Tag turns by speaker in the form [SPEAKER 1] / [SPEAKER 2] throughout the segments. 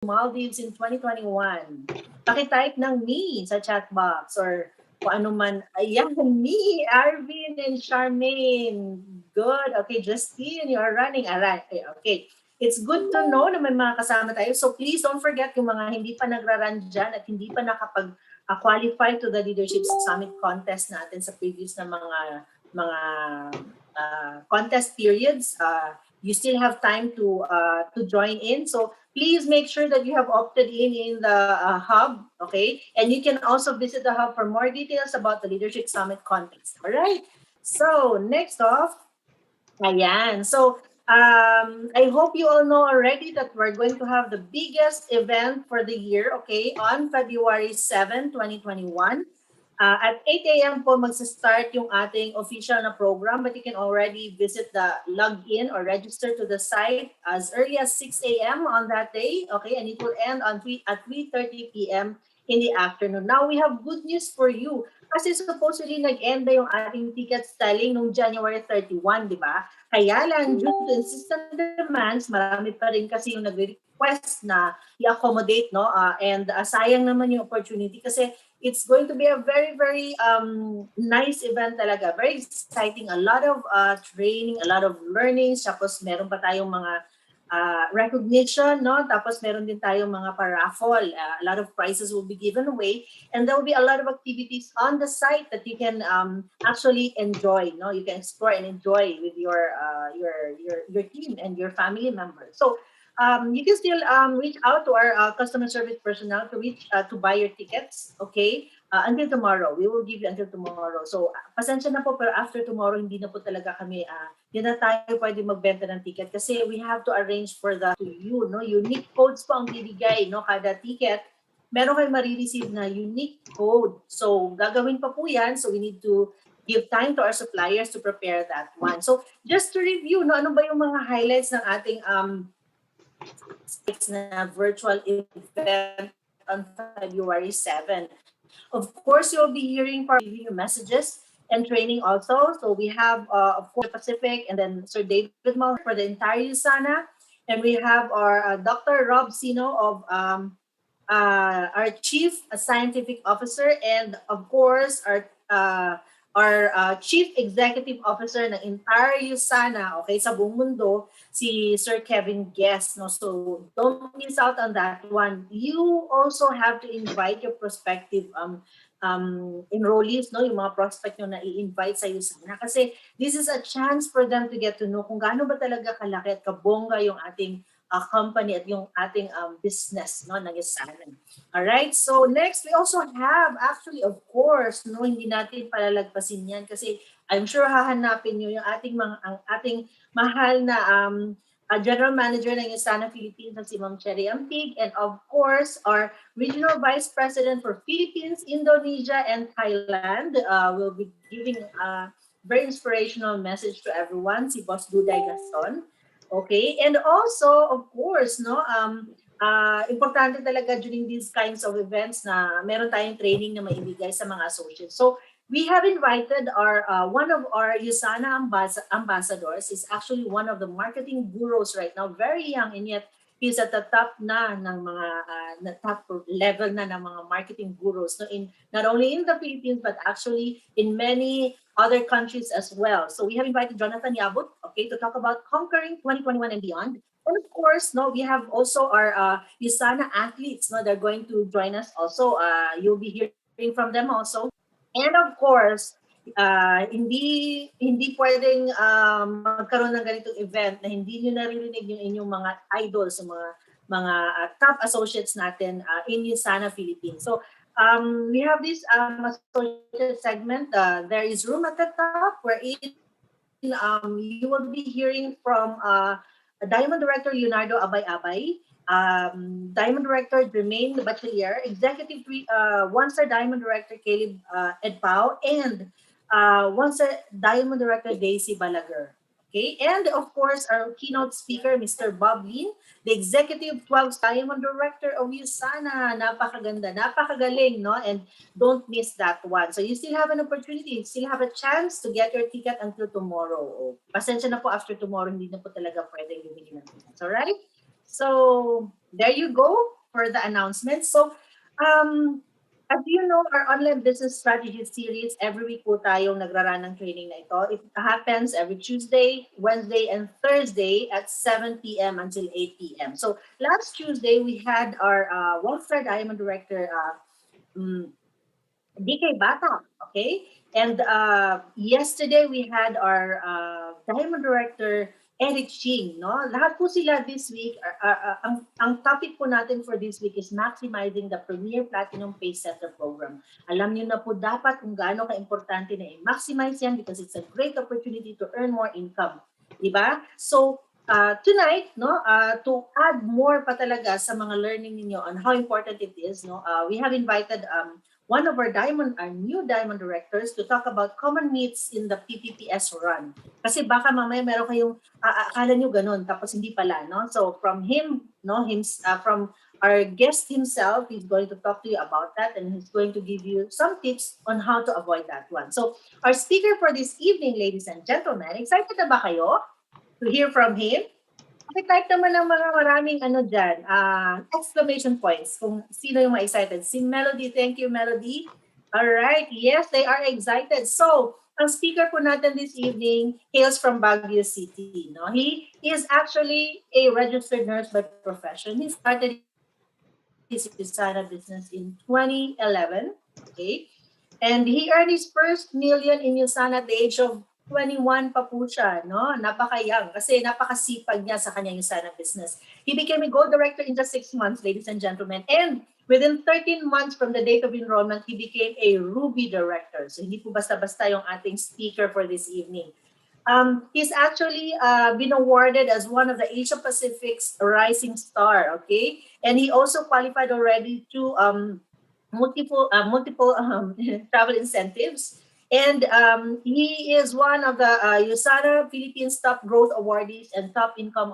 [SPEAKER 1] Maldives in 2021? Pakitype ng me sa chat box or kung ano man. Ayan, me, Arvin and Charmaine. Good. Okay, Justine, you are running. Alright. Okay. It's good to know na may mga kasama tayo. So please don't forget yung mga hindi pa nagra-run dyan at hindi pa nakapag-qualify to the Leadership Summit contest natin sa previous na mga contest periods. You still have time to join in. So please make sure that you have opted in the hub, okay? And you can also visit the hub for more details about the Leadership Summit contest. All right. So next off, ayan. So I hope you all know already that we're going to have the biggest event for the year, okay, on February 7, 2021. At 8 a.m. po magsa-start yung ating official na program, but you can already visit the login or register to the site as early as 6 a.m. on that day, okay, and it will end at 3:30 p.m. in the afternoon. Now, we have good news for you kasi supposedly nag-end na yung ating ticket selling noong January 31, di ba? Kaya lang, due to insistent demands, marami pa rin kasi yung nagre-request na i-accommodate, no? And sayang naman yung opportunity kasi it's going to be a very, very nice event talaga. Very exciting. A lot of training, a lot of learnings. Tapos meron pa tayong mga recognition, no? Tapos meron din tayong mga paraffol. A lot of prizes will be given away. And there will be a lot of activities on the site that you can actually enjoy, no? You can explore and enjoy with your team and your family members. So you can still reach out to our customer service personnel to buy your tickets, okay? Until tomorrow. We will give you until tomorrow. So, pasensya na po, pero after tomorrow, hindi na po talaga kami, hindi na tayo pwede magbenta ng ticket kasi we have to arrange for the to you, no? Unique codes po ang bibigay, no? Kada ticket, meron kayo marireceive na unique code. So, gagawin pa po yan. So, we need to give time to our suppliers to prepare that one. So, just to review, no? Ano ba yung mga highlights ng ating na virtual event on February 7. Of course, you'll be hearing from you messages and training also. So we have, of course, Pacific and then Sir David Mal for the entire USANA. And we have our Dr. Rob Sino of our Chief Scientific Officer and, of course, our Chief Executive Officer ng entire USANA, okay, sa buong mundo, si Sir Kevin Guest, no? So don't miss out on that one. You also have to invite your prospective enrollees, no? Yung mga prospect nyo na i-invite sa USANA kasi this is a chance for them to get to know kung gaano ba talaga kalaki at kabongga yung ating company at yung ating business, no, ng USANA. All right. So next, we also have actually, of course, no, hindi natin palalagpasin yan kasi I'm sure hahanapin nyo yung ang ating mahal na General Manager ng USANA Philippines na si Ma'am Cherry Ampig, and of course, our Regional Vice President for Philippines, Indonesia, and Thailand will be giving a very inspirational message to everyone, si Boss Duday Gaston. Okay, and also, of course, no, importante talaga during these kinds of events na meron tayong training na maibigay sa mga associates. So, we have invited our one of our USANA ambassadors is actually one of the marketing gurus right now, very young, and yet he's at the top na ng mga top level na ng mga marketing gurus, no, in not only in the Philippines but actually in many other countries as well. So we have invited Jonathan Yabut, okay, to talk about conquering 2021 and beyond. And of course, no, we have also our USANA athletes, no, they're going to join us also. You'll be hearing from them also. And of course, hindi pwedeng magkaroon ng ganitong event na hindi niyo naririnig yung inyong mga idols, yung mga top associates natin in USANA Philippines. So we have this associate segment. There is room at the top wherein you will be hearing from Diamond Director Leonardo Abay-Abay, Diamond Director Jermaine Bachelier, Executive One-Star Diamond Director Caleb Edpao, and One-Star Diamond Director Daisy Balaguer. Okay, and of course, our keynote speaker, Mr. Bob Lin, the Executive 12 Diamond Director of USANA. Napakaganda, napakagaling, no? And don't miss that one. So you still have an opportunity, you still have a chance to get your ticket until tomorrow. Pasensya na po, after tomorrow, hindi na po talaga pwedeng bumili ng tickets. Alright? So there you go for the announcement. So as you know, our online business strategy series, every week po tayong nagraran ng training na ito. It happens every Tuesday, Wednesday, and Thursday at 7 p.m. until 8 p.m. So last Tuesday, we had our World-Star Diamond Director, DK Bata, okay? And yesterday we had our Diamond Director, Eric Ching, no? Lahat po sila this week, ang topic po natin for this week is maximizing the Premier Platinum Pay Setter Program. Alam niyo na po dapat kung gaano ka-importante na i-maximize yan because it's a great opportunity to earn more income. Diba? So, tonight, no, to add more pa talaga sa mga learning ninyo on how important it is, no, we have invited one of our new diamond directors to talk about common myths in the PPPS run. Kasi baka mamaya meron kayong akala nyo ganun tapos hindi pala, no? So from him, no, from our guest himself, he's going to talk to you about that and he's going to give you some tips on how to avoid that one. So our speaker for this evening, ladies and gentlemen, excited na ba kayo to hear from him? Type naman ng mga maraming dyan, exclamation points kung sino yung excited. Si Melody, thank you Melody. All right, yes, they are excited. So, ang speaker po natin this evening hails from Baguio City. No? He is actually a registered nurse by profession. He started his Usana business in 2011. Okay? And he earned his first million in Usana at the age of 21 pa po siya, no? Napaka-young kasi napakasipag niya sa kanyang Usana business. He became a gold director in just 6 months, ladies and gentlemen. And within 13 months from the date of enrollment, he became a ruby director. So hindi po basta-basta yung ating speaker for this evening. He's actually been awarded as one of the Asia Pacific's rising star, okay? And he also qualified already to multiple travel incentives. And he is one of the USANA Philippines Top Growth Awardees and Top Income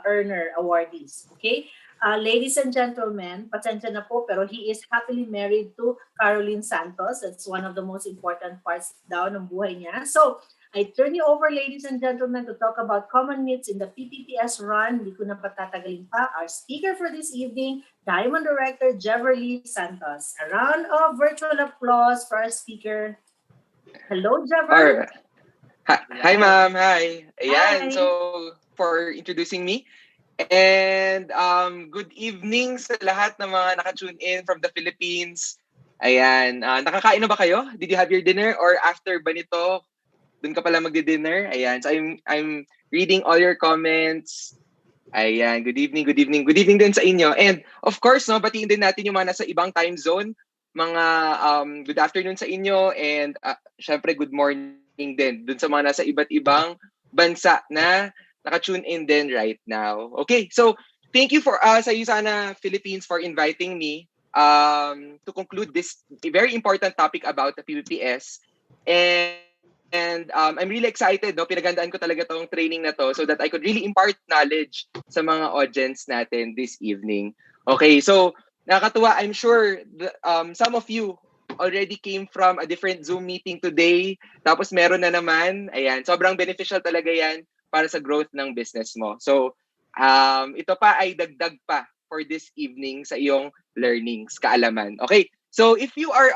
[SPEAKER 1] Earner Awardees. Okay? Ladies and gentlemen, pasensya na po, pero he is happily married to Caroline Santos. That's one of the most important parts daw ng buhay niya. So, I turn you over, ladies and gentlemen, to talk about common myths in the PPPS run. Hindi ko na patatagalin pa. Our speaker for this evening, Diamond Director Jever Santos. A round of virtual applause for our speaker. Hello, Jever.
[SPEAKER 2] Hi, ma'am. Hi.
[SPEAKER 1] Hi.
[SPEAKER 2] Ayan, so for introducing me. And good evening sa lahat ng mga naka-tune in from the Philippines. Ayan, nakakain na ba kayo? Did you have your dinner or after ba nito? Doon ka pala magdi-dinner? Ayan, so I'm reading all your comments. Ayan, good evening, good evening. Good evening din sa inyo. And of course, no, batiin din natin yung mga nasa ibang time zone. Mga good afternoon sa inyo and syempre good morning din dun sa mga nasa iba't ibang bansa na naka-tune in din right now. Okay, so thank you for sa USANA Philippines for inviting me to conclude this very important topic about the PPPS. And I'm really excited, no? Pinagandaan ko talaga tong training na to so that I could really impart knowledge sa mga audience natin this evening. Okay, so nakakatuwa, I'm sure some of you already came from a different Zoom meeting today. Tapos meron na naman. Ayan, sobrang beneficial talaga yan para sa growth ng business mo. So, ito pa ay dagdag pa for this evening sa iyong learnings, kaalaman. Okay, so if you are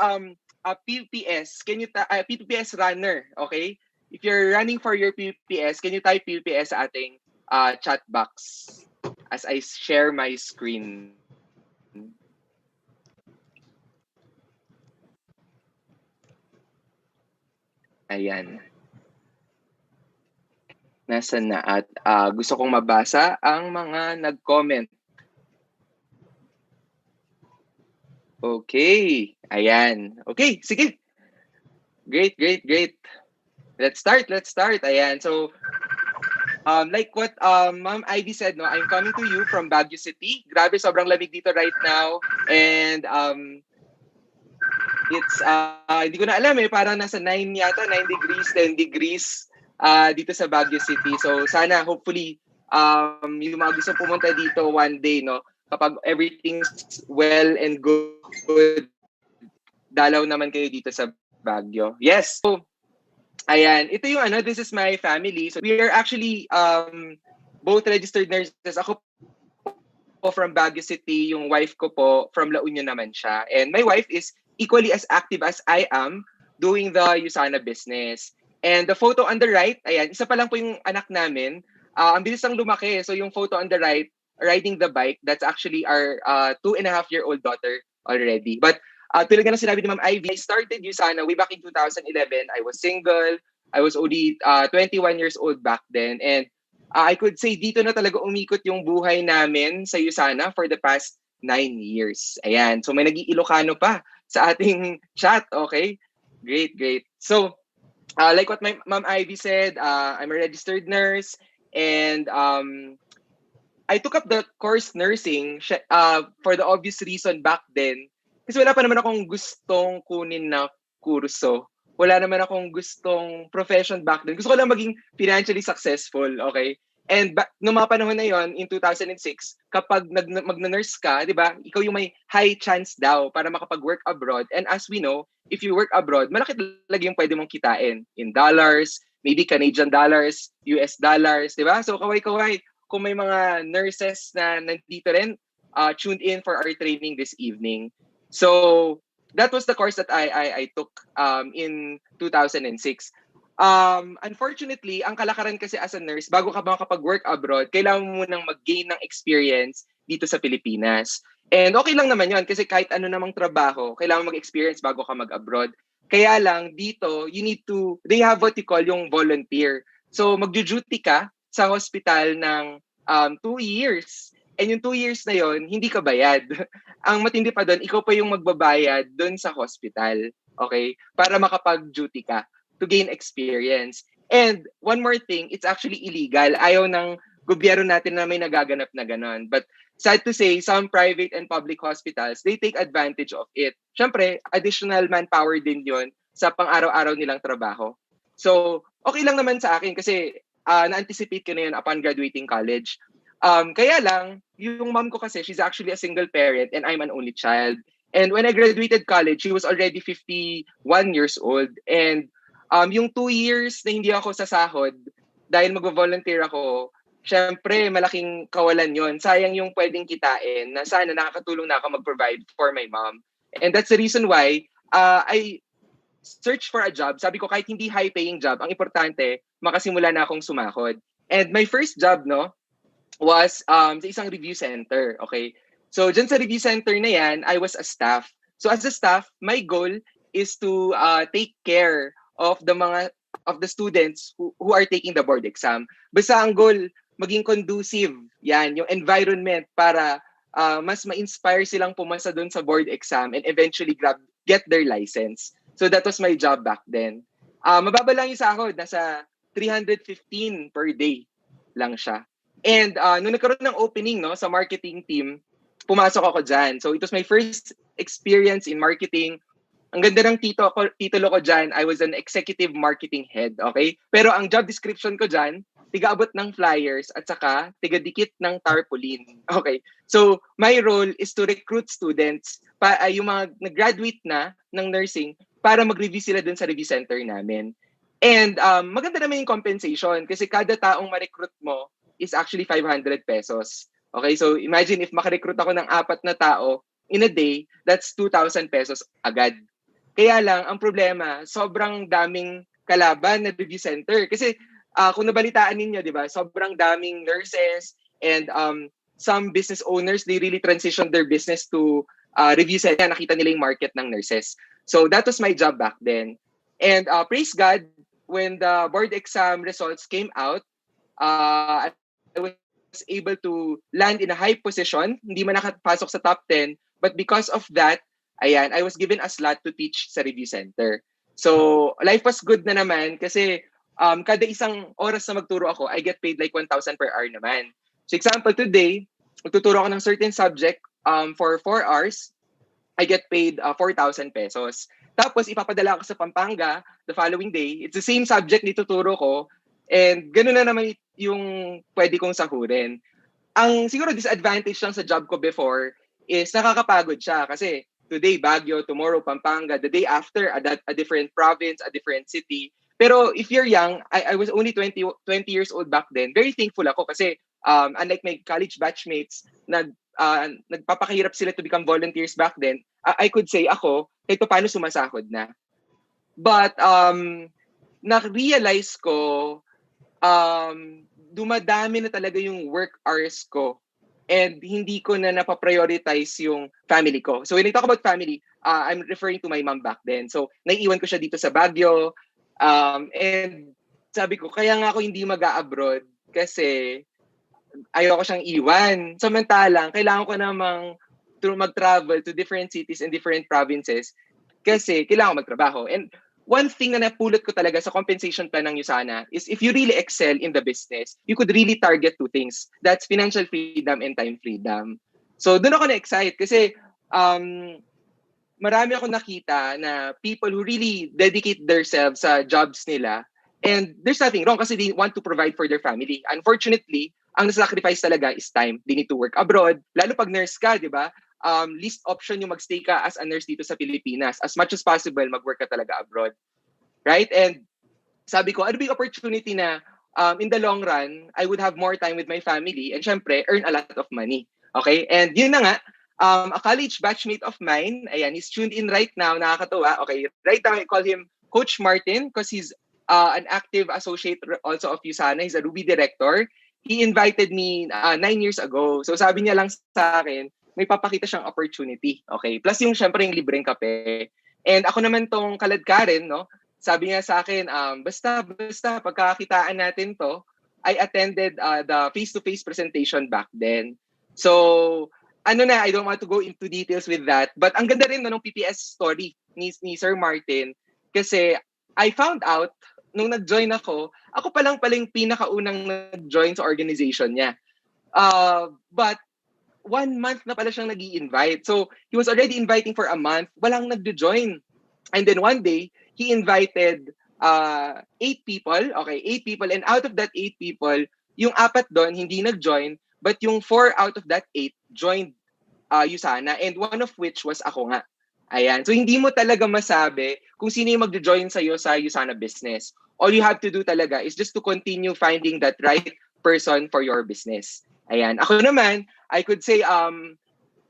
[SPEAKER 2] a PPPS, PPPS runner, okay? If you're running for your PPPS, can you type PPPS sa ating chat box as I share my screen? Ayan. Nasaan na? At gusto kong mabasa ang mga nag-comment. Okay. Ayan. Okay, sige. Great, great, great. Let's start. Ayan. So, like what Ma'am Ivy said, no, I'm coming to you from Baguio City. Grabe, sobrang lamig dito right now. And it's, hindi ko na alam parang nasa 9 degrees, 10 degrees dito sa Baguio City. So, sana, hopefully, yung mga gusto pumunta dito one day, no, kapag everything's well and good, dalaw naman kayo dito sa Baguio. Yes. So, ayan, ito yung this is my family. So we are actually both registered nurses. Ako from Baguio City, yung wife ko po from La Union naman siya. And my wife is equally as active as I am doing the USANA business. And the photo on the right, ayan, isa pa lang po yung anak namin. Ang bilis lang lumaki. So yung photo on the right, riding the bike, that's actually our 2.5-year-old daughter already. But tulad nga na sinabi ni Ma'am Ivy, I started USANA way back in 2011. I was single. I was only 21 years old back then. And I could say dito na talaga umikot yung buhay namin sa USANA for the past 9 years. Ayan. So may nag-iilocano pa sa ating chat. Okay? Great, great. So, like what my Ma'am Ivy said, I'm a registered nurse and I took up the course nursing for the obvious reason back then. Kasi wala pa naman akong gustong kunin na kurso. Wala naman akong gustong profession back then. Gusto ko lang maging financially successful, okay? And noong mga panahon na yon in 2006, kapag magna-nurse ka, di ba, ikaw yung may high chance daw para makapag-work abroad. And as we know, if you work abroad, malaki talaga yung pwede mong kitain in dollars, maybe Canadian dollars, US dollars, di ba? So kaway-kaway, kung may mga nurses na nandito rin, tuned in for our training this evening. So that was the course that I took in 2006. Unfortunately, ang kalakaran kasi as a nurse, bago ka makapag-work abroad, kailangan mo munang mag-gain ng experience dito sa Pilipinas. And okay lang naman yon kasi kahit ano namang trabaho, kailangan mag-experience bago ka mag-abroad. Kaya lang, dito, they have what you call yung volunteer. So, magjo-duty ka sa hospital ng 2 years. And yung 2 years na yon hindi ka bayad. Ang matindi pa doon, ikaw pa yung magbabayad doon sa hospital. Okay? Para makapag-duty ka to gain experience. And one more thing, it's actually illegal. Ayaw ng gobyerno natin na may nagaganap na ganon. But sad to say, some private and public hospitals, they take advantage of it. Siyempre, additional manpower din yon sa pang-araw-araw nilang trabaho. So, okay lang naman sa akin kasi na-anticipate ko na yun upon graduating college. Kaya lang, yung mom ko kasi, she's actually a single parent and I'm an only child. And when I graduated college, she was already 51 years old. And yung 2 years na hindi ako sasahod dahil mag-volunteer ako, syempre malaking kawalan yon. Sayang yung pwedeng kitain na sana nakakatulong na ako mag-provide for my mom. And that's the reason why I search for a job. Sabi ko kahit hindi high-paying job, ang importante, makasimula na akong sumahod. And my first job, was sa isang review center. Okay? So, dyan sa review center na yan, I was a staff. So, as a staff, my goal is to take care of the students who are taking the board exam. Basta ang goal, maging conducive, yan, yung environment para mas ma-inspire silang pumasa doon sa board exam and eventually get their license. So that was my job back then. Mababa lang yung sahod, nasa 315 per day lang siya. And nung nagkaroon ng opening sa marketing team, pumasok ako dyan. So it was my first experience in marketing. Ang ganda ng titulo ko dyan, I was an executive marketing head, okay? Pero ang job description ko dyan, tiga-abot ng flyers at saka tiga-dikit ng tarpaulin. Okay? So, my role is to recruit students, yung mga nag-graduate na ng nursing, para mag-review sila dun sa review center namin. And maganda naman yung compensation kasi kada taong ma-recruit mo is actually 500 pesos. Okay? So, imagine if makarecruit ako ng 4 na tao in a day, that's 2,000 pesos agad. Kaya lang, ang problema, sobrang daming kalaban na review center. Kasi kung nabalitaan ninyo, di ba, sobrang daming nurses and some business owners, they really transitioned their business to review center. Nakita nila yung market ng nurses. So that was my job back then. And praise God, when the board exam results came out, I was able to land in a high position. Hindi man nakapasok sa top 10, but because of that, ayan, I was given a slot to teach sa review center. So, life was good na naman kasi kada isang oras na magturo ako, I get paid like 1,000 per hour naman. So, example, today, magtuturo ako ng certain subject for 4 hours, I get paid 4,000 pesos. Tapos, ipapadala ako sa Pampanga the following day. It's the same subject na ituturo ko. And gano'n na naman yung pwede kong sahurin. Ang siguro disadvantage lang sa job ko before is nakakapagod siya kasi today Baguio, tomorrow Pampanga, the day after a different province, a different city. Pero if you're young, I was only 20 years old back then. Very thankful ako kasi unlike my college batchmates, nagpapakahirap sila to become volunteers back then, I could say ako, kahit paano sumasahod na. But na-realize ko, dumadami na talaga yung work hours ko and hindi ko na napaprioritize yung family ko. So when I talk about family, I'm referring to my mom back then. So naiiwan ko siya dito sa Baguio, and sabi ko, kaya nga ako hindi mag-a-abroad kasi ayoko siyang iwan. Samantalang, kailangan ko namang mag-travel to different cities and different provinces kasi kailangan ko magtrabaho. And one thing na napulot ko talaga sa compensation plan ng USANA is if you really excel in the business, you could really target two things. That's financial freedom and time freedom. So doon ako na-excite kasi marami ako nakita na people who really dedicate themselves sa jobs nila, and there's nothing wrong kasi they want to provide for their family. Unfortunately, ang nasacrifice talaga is time. They need to work abroad. Lalo pag nurse ka, di ba? Least option yung magstay ka as a nurse dito sa Pilipinas. As much as possible, mag-work ka talaga abroad. Right? And sabi ko, ano ba yung opportunity na in the long run, I would have more time with my family and syempre, earn a lot of money. Okay? And yun na nga, a college batchmate of mine, ayan, he's tuned in right now, nakakatuwa. Okay, right now I call him Coach Martin because he's an active associate also of USANA. He's a Ruby director. He invited me 9 years ago. So sabi niya lang sa akin, may papakita siyang opportunity. Okay, plus yung syempre yung libreng kape. And ako naman tong kaladkarin, no? Sabi niya sa akin, basta pagkakakitaan natin to, I attended the face-to-face presentation back then. So, I don't want to go into details with that. But ang ganda rin nung PPS story ni Sir Martin kasi I found out nung nag-join ako pa lang yung pinakaunang nag-join sa organization niya. But 1 month na pala siyang nag-i-invite. So, he was already inviting for a month. Walang nag-join. And then one day, he invited 8 people. Okay, 8 people. And out of that 8 people, yung 4 doon hindi nag-join. But yung 4 out of that 8 joined USANA. And one of which was ako nga. Ayan. So, hindi mo talaga masabi kung sino yung mag-join sa'yo sa USANA business. All you have to do talaga is just to continue finding that right person for your business. Ayan. Ako naman, I could say,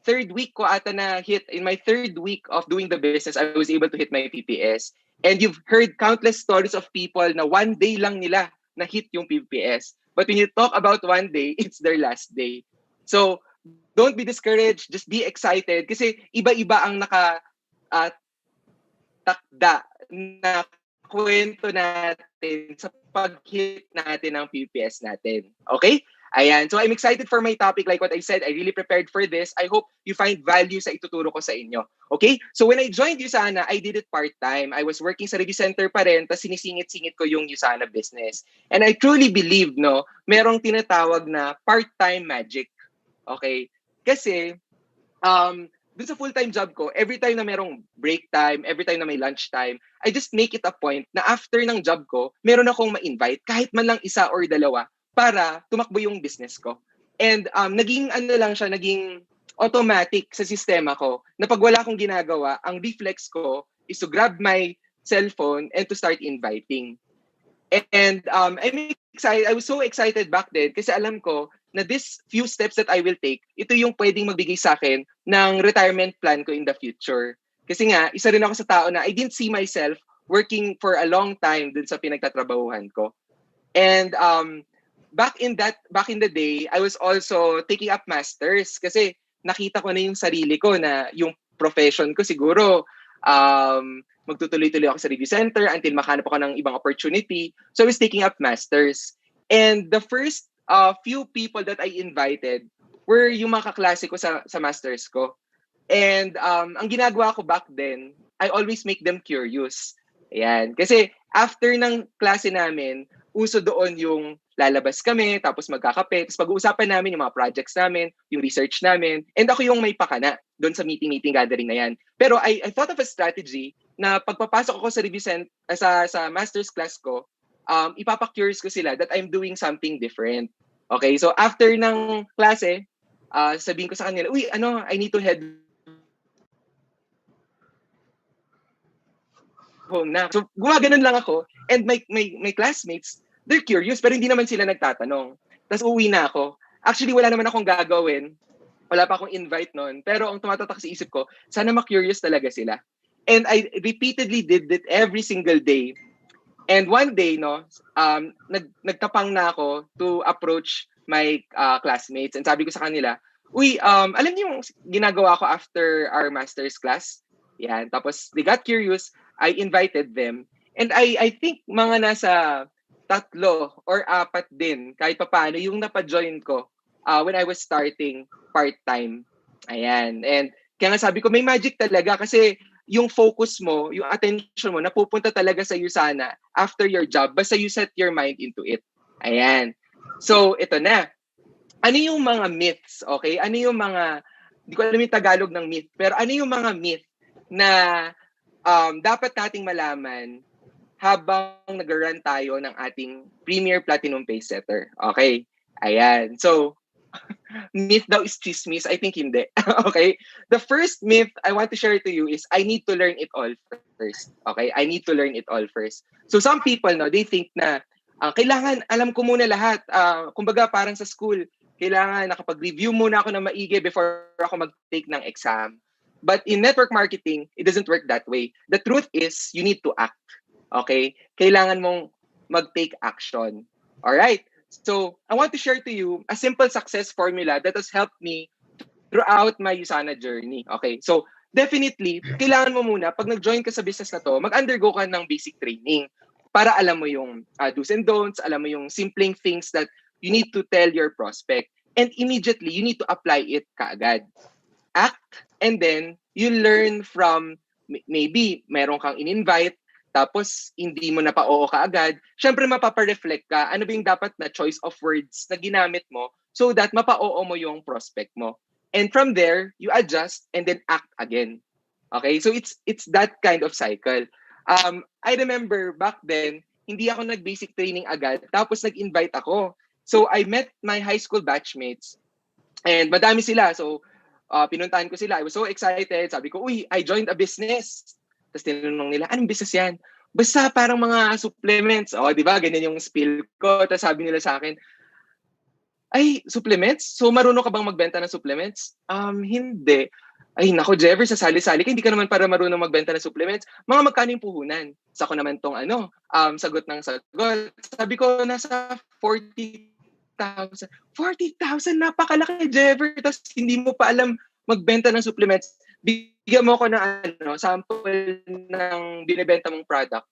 [SPEAKER 2] third week ko ata na hit. In my third week of doing the business, I was able to hit my PPS. And you've heard countless stories of people na one day lang nila na hit yung PPS. But when you talk about one day, it's their last day. So, don't be discouraged. Just be excited. Kasi iba-iba ang takda na kwento natin sa pag-hit natin ng PPS natin. Okay? Ayan. So I'm excited for my topic. Like what I said, I really prepared for this. I hope you find value sa ituturo ko sa inyo. Okay? So when I joined USANA, I did it part-time. I was working sa review center pa rin, tapos sinisingit-singit ko yung USANA business. And I truly believe, no, merong tinatawag na part-time magic. Okay? Kasi, dun sa full-time job ko, every time na merong break time, every time na may lunch time, I just make it a point na after ng job ko, meron akong ma-invite, kahit man lang isa or dalawa, para tumakbo yung business ko. And naging automatic sa sistema ko, na pag wala akong ginagawa, ang reflex ko is to grab my cellphone and to start inviting. And I'm excited. I was so excited back then kasi alam ko na this few steps that I will take, ito yung pwedeng magbigay sa akin ng retirement plan ko in the future. Kasi nga, isa rin ako sa tao na I didn't see myself working for a long time dun sa pinagtatrabahuhan ko. And back in the day, I was also taking up masters kasi nakita ko na yung sarili ko na yung profession ko siguro magtutuloy-tuloy ako sa review center until makahanap ako ng ibang opportunity. So I was taking up masters. And the first few people that I invited were yung mga kaklase ko sa masters ko. And ang ginagawa ko back then, I always make them curious. Ayan. Kasi after ng klase namin, uso doon yung lalabas kami, tapos magkakape, tapos pag-uusapan namin yung mga projects namin, yung research namin, and ako yung may pakana doon sa meeting gathering na yan. Pero I thought of a strategy na pagpapasok ako sa review center, sa master's class ko, ipapa-curious ko sila that I'm doing something different. Okay, so after ng klase, sabihin ko sa kanila, I need to head home na. So gumaganon lang ako, and my classmates, they're curious, pero hindi naman sila nagtatanong. Tapos uwi na ako. Actually, wala naman akong gagawin. Wala pa akong invite noon. Pero ang tumatatak sa isip ko, sana ma-curious talaga sila. And I repeatedly did it every single day. And one day, no, nagtapang na ako to approach my classmates. And sabi ko sa kanila, uy, alam niyo yung ginagawa ko after our master's class? Yan. Tapos they got curious. I invited them. And I think mga nasa 3 or 4 din, kahit papaano, yung napajoin ko when I was starting part-time. Ayan. And kaya nga sabi ko, may magic talaga kasi yung focus mo, yung attention mo, napupunta talaga sa iyo sana after your job, basta you set your mind into it. Ayan. So, ito na. Ano yung mga myths, okay? Ano yung mga, hindi ko alam yung Tagalog ng myth, pero ano yung mga myth na dapat nating malaman habang nag-run tayo ng ating Premier Platinum Pace Setter. Okay? Ayan. So, myth daw is chismis. I think hindi. Okay? The first myth I want to share to you is I need to learn it all first. Okay? I need to learn it all first. So some people, no, they think na kailangan alam ko muna lahat. Kumbaga parang sa school, kailangan nakapag-review muna ako na maigi before ako mag-take ng exam. But in network marketing, it doesn't work that way. The truth is, you need to act. Okay? Kailangan mong mag-take action. Alright? So, I want to share to you a simple success formula that has helped me throughout my USANA journey. Okay? So, definitely, kailangan mo muna, pag nag-join ka sa business na to, mag-undergo ka ng basic training para alam mo yung do's and don'ts, alam mo yung simpleng things that you need to tell your prospect. And immediately, you need to apply it kaagad. Act, and then you learn from, maybe meron kang in-invite, tapos hindi mo na pa-oo ka agad, syempre mapapa-reflect ka, ano ba yung dapat na choice of words na ginamit mo so that mapa-oo mo yung prospect mo. And from there, you adjust and then act again. Okay? So it's that kind of cycle. I remember back then, hindi ako nag-basic training agad, tapos nag-invite ako. So I met my high school batchmates, and madami sila. So pinuntahan ko sila. I was so excited. Sabi ko, uy, I joined a business. Tapos tinanong nila, anong business yan? Basta parang mga supplements. O, di ba? Ganyan yung spill ko. Tapos sabi nila sa akin, ay, supplements? So, marunong ka bang magbenta ng supplements? Hindi. Ay, nako, Jever, sasali-sali ka. Hindi ka naman para marunong magbenta ng supplements. Mga magkano yung puhunan? Sa ko naman tong sagot ng sagot. Sabi ko, nasa 40,000. 40,000, napakalaki, Jever. Tapos hindi mo pa alam magbenta ng supplements. Bigyan mo ko ng sample ng binibenta mong product.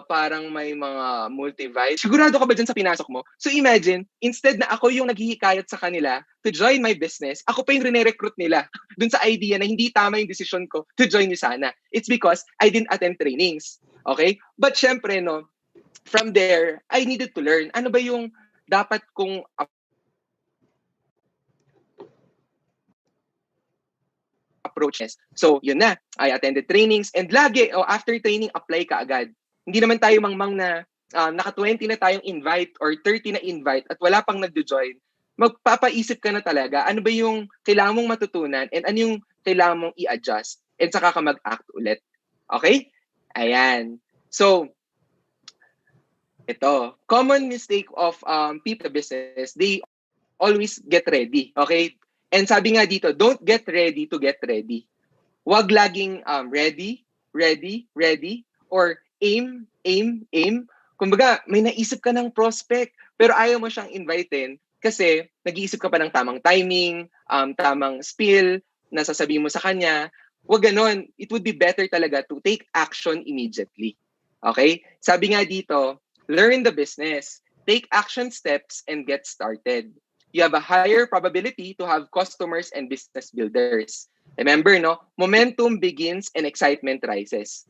[SPEAKER 2] Parang may mga multivite. Sigurado ka ba dyan sa pinasok mo? So imagine, instead na ako yung naghihikayat sa kanila to join my business, ako pa yung rene-recruit nila dun sa idea na hindi tama yung decision ko to join you sana. It's because I didn't attend trainings. Okay? But syempre, no, from there, I needed to learn. Ano ba yung dapat kong approaches? So, yun na. I attended trainings, and lagi, after training, apply ka agad. Hindi naman tayo mangmang na naka-20 na tayong invite or 30 na invite at wala pang nagjo-join. Magpapaisip ka na talaga, ano ba yung kailangan mong matutunan and ano yung kailangan mong i-adjust, and saka ka mag-act ulit. Okay? Ayan. So, ito. Common mistake of people in the business, they always get ready. Okay? And sabi nga dito, don't get ready to get ready. Huwag laging ready, or aim. Kumbaga, may naisip ka ng prospect, pero ayaw mo siyang invitein kasi nag-iisip ka pa ng tamang timing, tamang spiel na sasabihin mo sa kanya. Huwag ganon. It would be better talaga to take action immediately. Okay? Sabi nga dito, learn the business, take action steps, and get started. You have a higher probability to have customers and business builders. Remember, no? Momentum begins and excitement rises.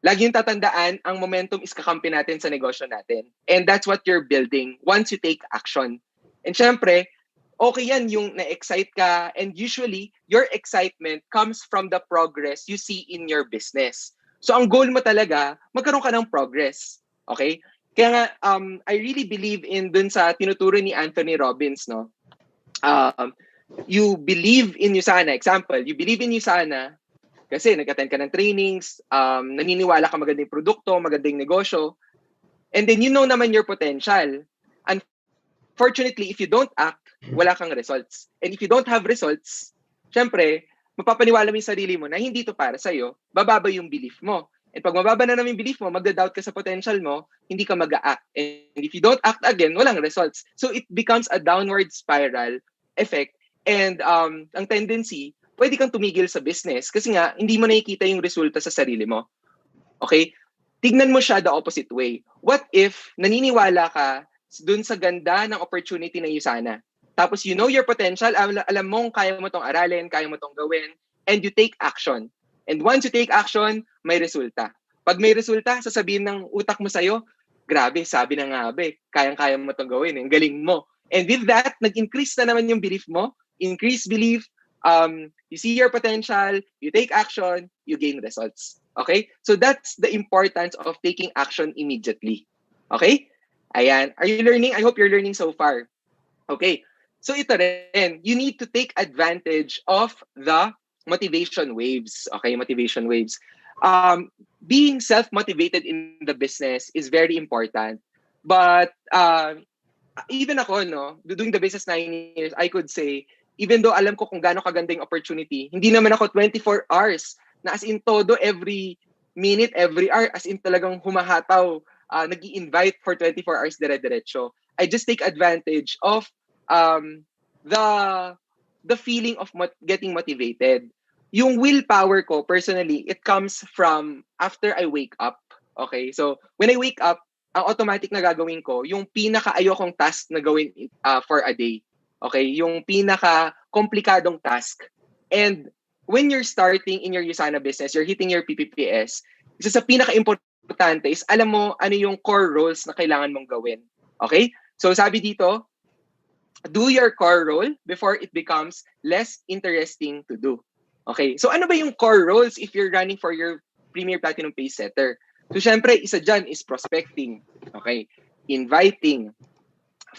[SPEAKER 2] Lagi yung tatandaan, ang momentum is kakampi natin sa negosyo natin. And that's what you're building once you take action. And syempre, okay yan yung na-excite ka, and usually, your excitement comes from the progress you see in your business. So ang goal mo talaga, magkaroon ka ng progress. Okay? Kaya nga, I really believe in dun sa tinuturo ni Anthony Robbins, no? You believe in USANA. Example, you believe in USANA kasi nag-attend ka ng trainings, naniniwala ka magandang produkto, magandang negosyo, and then you know naman your potential. fortunately, if you don't act, wala kang results. And if you don't have results, syempre, mapapaniwala mo yung sarili mo na hindi to para sa'yo, bababa yung belief mo. And pag mababa na naman yung belief mo, magda-doubt ka sa potential mo, hindi ka mag-a-act. And if you don't act again, walang results. So it becomes a downward spiral effect. And ang tendency, pwede kang tumigil sa business kasi nga, hindi mo nakikita yung resulta sa sarili mo. Okay? Tignan mo siya the opposite way. What if naniniwala ka dun sa ganda ng opportunity na yun sana? Tapos you know your potential, alam mong kaya mo tong aralin, kaya mo tong gawin, and you take action. And once you take action, may resulta. Pag may resulta, sasabihin ng utak mo sa'yo, grabe, sabi na nga ba, kayang-kaya mo tong gawin, ang galing mo. And with that, nag-increase na naman yung belief mo, increase belief, you see your potential, you take action, you gain results. Okay? So that's the importance of taking action immediately. Okay? Ayan. Are you learning? I hope you're learning so far. Okay. So ito rin, you need to take advantage of the motivation waves. Okay, motivation waves. Being self-motivated in the business is very important. But even ako, no, doing the business 9 years, I could say, even though alam ko kung gaano kaganda yung opportunity, hindi naman ako 24 hours na as in todo every minute, every hour, as in talagang humahataw, nag-i-invite for 24 hours dire-diretso. I just take advantage of the feeling of getting motivated. Yung willpower ko, personally, it comes from after I wake up. Okay? So, when I wake up, ang automatic na gagawin ko, yung pinaka-ayokong task na gawin for a day. Okay? Yung pinaka-komplikadong task. And when you're starting in your Usana business, you're hitting your PPPS, isa sa pinaka-importante is alam mo ano yung core roles na kailangan mong gawin. Okay? So, sabi dito, do your core role before it becomes less interesting to do. Okay? So, ano ba yung core roles if you're running for your Premier Platinum Pace Setter? So, syempre, isa dyan is prospecting. Okay? Inviting.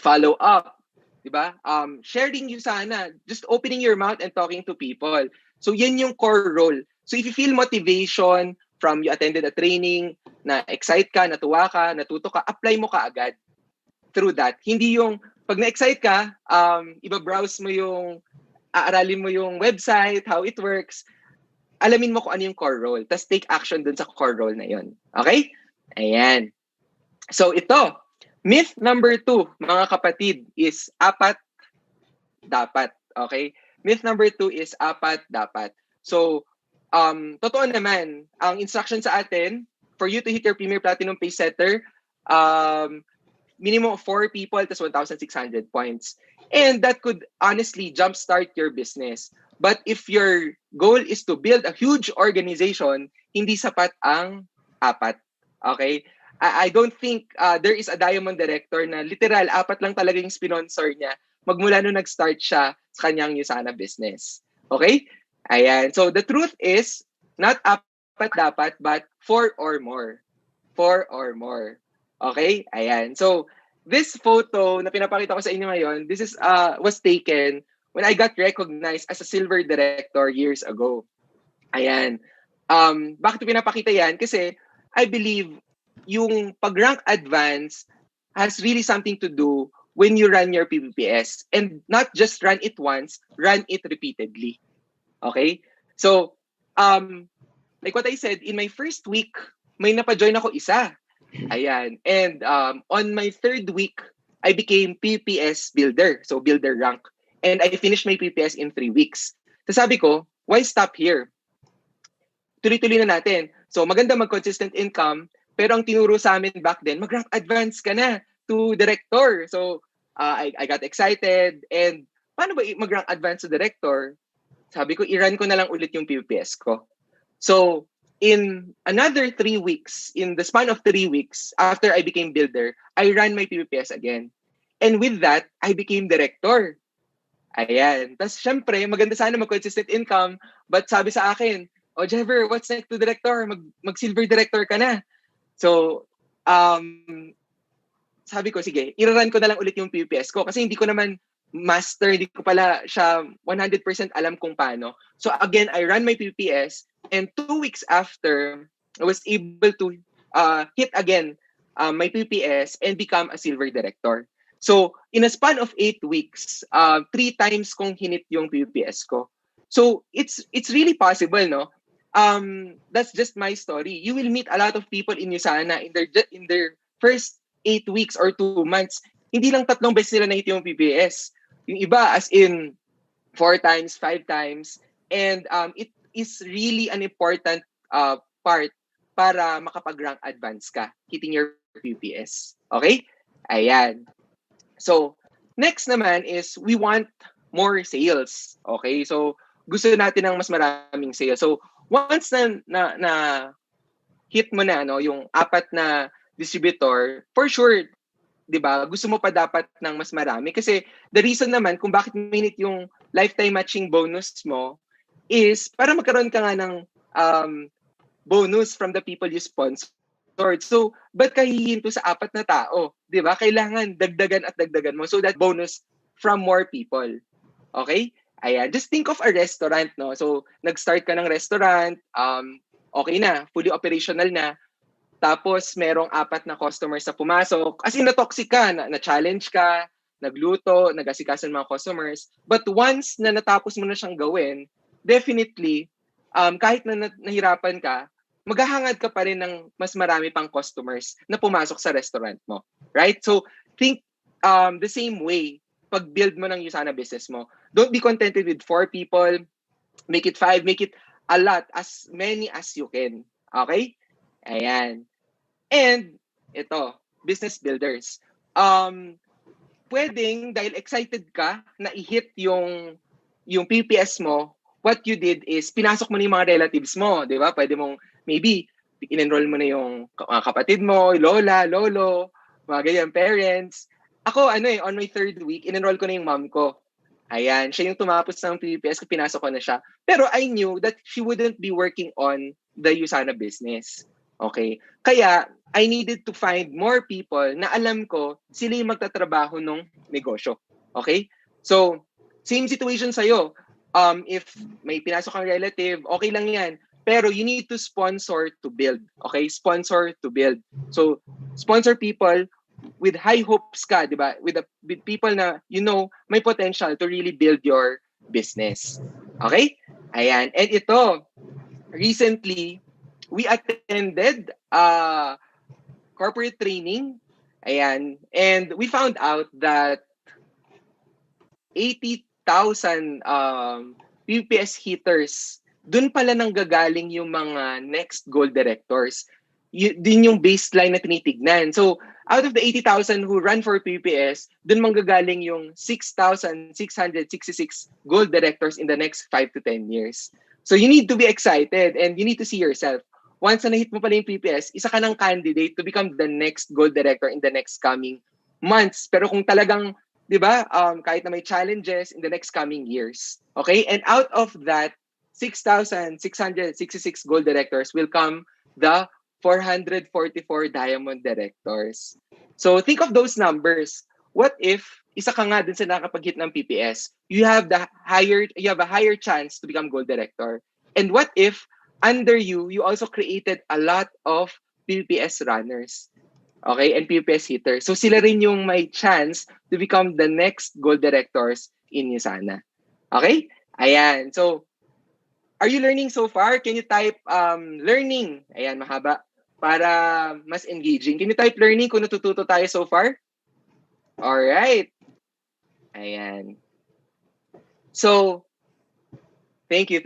[SPEAKER 2] Follow up. Diba? Sharing yung sana. Just opening your mouth and talking to people. So, yan yung core role. So, if you feel motivation from you attended a training, na excite ka, natuwa ka, natuto ka, apply mo ka agad through that. Hindi yung, pag na-excite ka, iba-browse mo yung, aaralin mo yung website, how it works, alamin mo kung ano yung core role, tapos take action dun sa core role na yun. Okay? Ayan. So ito, myth number 2, mga kapatid, is apat, dapat. Okay? Myth number 2 is apat, dapat. So, totoo naman, ang instruction sa atin, for you to hit your Premier Platinum Pace Setter, minimum of 4 people, tas 1,600 points. And that could honestly jumpstart your business. But if your goal is to build a huge organization, hindi sapat ang apat. Okay? I don't think there is a diamond director na literal, apat lang talaga yung sponsor niya magmula nung nag-start siya sa kanyang Usana business. Okay? Ayan. So the truth is, not apat dapat, but 4 or more. 4 or more. Okay? Ayan. So, this photo na pinapakita ko sa inyo ngayon, this is was taken when I got recognized as a silver director years ago. Ayan. Bakit pinapakita yan? Kasi I believe yung pag-rank advance has really something to do when you run your PPPS. And not just run it once, run it repeatedly. Okay? So, like what I said, in my first week, may napajoin ako isa. Ayan. And on my 3rd week, I became PPS builder. So, builder rank. And I finished my PPS in 3 weeks. So, sabi ko, why stop here? Tuloy-tuloy na natin. So, maganda mag-consistent income. Pero ang tinuro sa amin back then, mag-rank advance ka na to director. So, I got excited. And paano ba mag-rank advance to director? Sabi ko, i-run ko na lang ulit yung PPS ko. So, in another 3 weeks, in the span of 3 weeks, after I became builder, I ran my PPPS again. And with that, I became director. Ayan. Tapos, syempre, maganda sana mag-consistent income. But sabi sa akin, Jever, what's next to director? Mag-silver director ka na. So, sabi ko, sige, i-run ko na lang ulit yung PPPS ko. Kasi hindi ko naman master, hindi ko pala siya 100% alam kung paano. So, again, I ran my PPPS. And 2 weeks after, I was able to hit again my PPS and become a silver director. So, in a span of 8 weeks, 3 times kong hinit yung PPPS ko. So, it's really possible, no? That's just my story. You will meet a lot of people in Usana in their first 8 weeks or 2 months. Hindi lang 3 beses nila nahit yung PPS. Yung iba, as in, 4 times, 5 times. And it is really an important part para makapag-rank advance ka, hitting your PPS. Okay? Ayan. So, next naman is we want more sales. Okay? So, gusto natin ng mas maraming sales. So, once na hit mo na yung 4 na distributor, for sure, 'di ba? Gusto mo pa dapat ng mas marami kasi the reason naman kung bakit minute yung lifetime matching bonus mo is para magkaroon ka nga ng bonus from the people you sponsored. So, ba't ka hihinto sa 4 na tao? 'Di ba? Kailangan dagdagan at dagdagan mo so that bonus from more people. Okay? Ayan. Just think of a restaurant, no? So, nag-start ka ng restaurant, okay na, fully operational na. Tapos, merong 4 na customers na pumasok. As in, na-toxic ka, na-challenge ka, nagluto, nag-asikaso ng mga customers. But once na natapos mo na siyang gawin, definitely, kahit na nahirapan ka, maghahangad ka pa rin ng mas marami pang customers na pumasok sa restaurant mo. Right? So, think the same way pag-build mo ng Usana business mo. Don't be contented with 4 people. Make it 5. Make it a lot. As many as you can. Okay? Ayan. And, ito, business builders. Pwedeng, dahil excited ka na i-hit yung PPS mo, what you did is, pinasok mo na yung mga relatives mo, di ba? Pwede mong, maybe, in-enroll mo na yung kapatid mo, lola, lolo, mga ganyan, parents. Ako, on my 3rd week, in-enroll ko na yung mom ko. Ayan, siya yung tumapos ng PPS, pinasok ko na siya. Pero I knew that she wouldn't be working on the Usana business. Okay? Kaya, I needed to find more people na alam ko sila yung magtatrabaho ng negosyo. Okay? So, same situation sa'yo. If may pinasok kang relative, okay lang yan. Pero you need to sponsor to build. Okay? Sponsor to build. So, sponsor people with high hopes ka, di ba? With people na may potential to really build your business. Okay? Ayan. And ito, recently, we attended corporate training. Ayan. And we found out that 80,000 PPS hitters, dun pala nang gagaling yung mga next goal directors. Din yung baseline na tinitignan. So, out of the 80,000 who run for PPS, dun manggagaling yung 6,666 goal directors in the next 5 to 10 years. So, you need to be excited and you need to see yourself. Once na hit mo pala yung PPS, isa ka ng candidate to become the next goal director in the next coming months. Pero kung talagang, di ba, kahit na may challenges in the next coming years. Okay? And out of that, 6,666 gold directors will come the 444 diamond directors. So think of those numbers. What if isa ka nga din sa nakapag-hit ng PPS, you have a higher chance to become gold director. And what if under you also created a lot of PPS runners? Okay, and PPS hitters. So sila rin yung may chance to become the next gold directors in Usana. Okay? Ayan. So, are you learning so far? Can you type learning? Ayan, mahaba. Para mas engaging. Can you type learning kung natututo tayo so far? Alright. Ayan. So, thank you.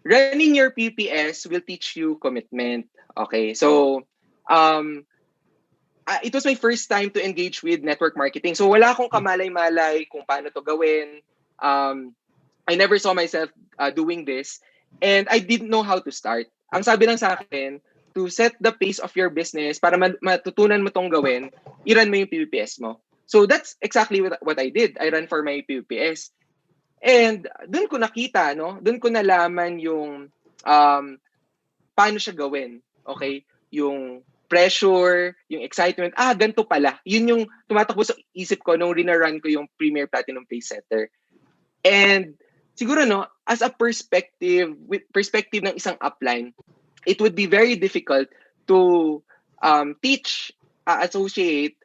[SPEAKER 2] Running your PPS will teach you commitment. Okay, so, it was my first time to engage with network marketing. So wala akong kamalay-malay kung paano to gawin. I never saw myself doing this. And I didn't know how to start. Ang sabi lang sa akin, to set the pace of your business para matutunan mo tong gawin, i-run mo yung PPPS mo. So that's exactly what I did. I ran for my PPPS. And doon ko nakita, no? Doon ko nalaman yung paano siya gawin. Okay? Yung pressure, yung excitement, ganito pala. Yun yung tumatakbo sa isip ko nung rinarun ko yung Premier Platinum Pace Setter. And siguro, no, as a perspective ng isang upline, it would be very difficult to teach, associate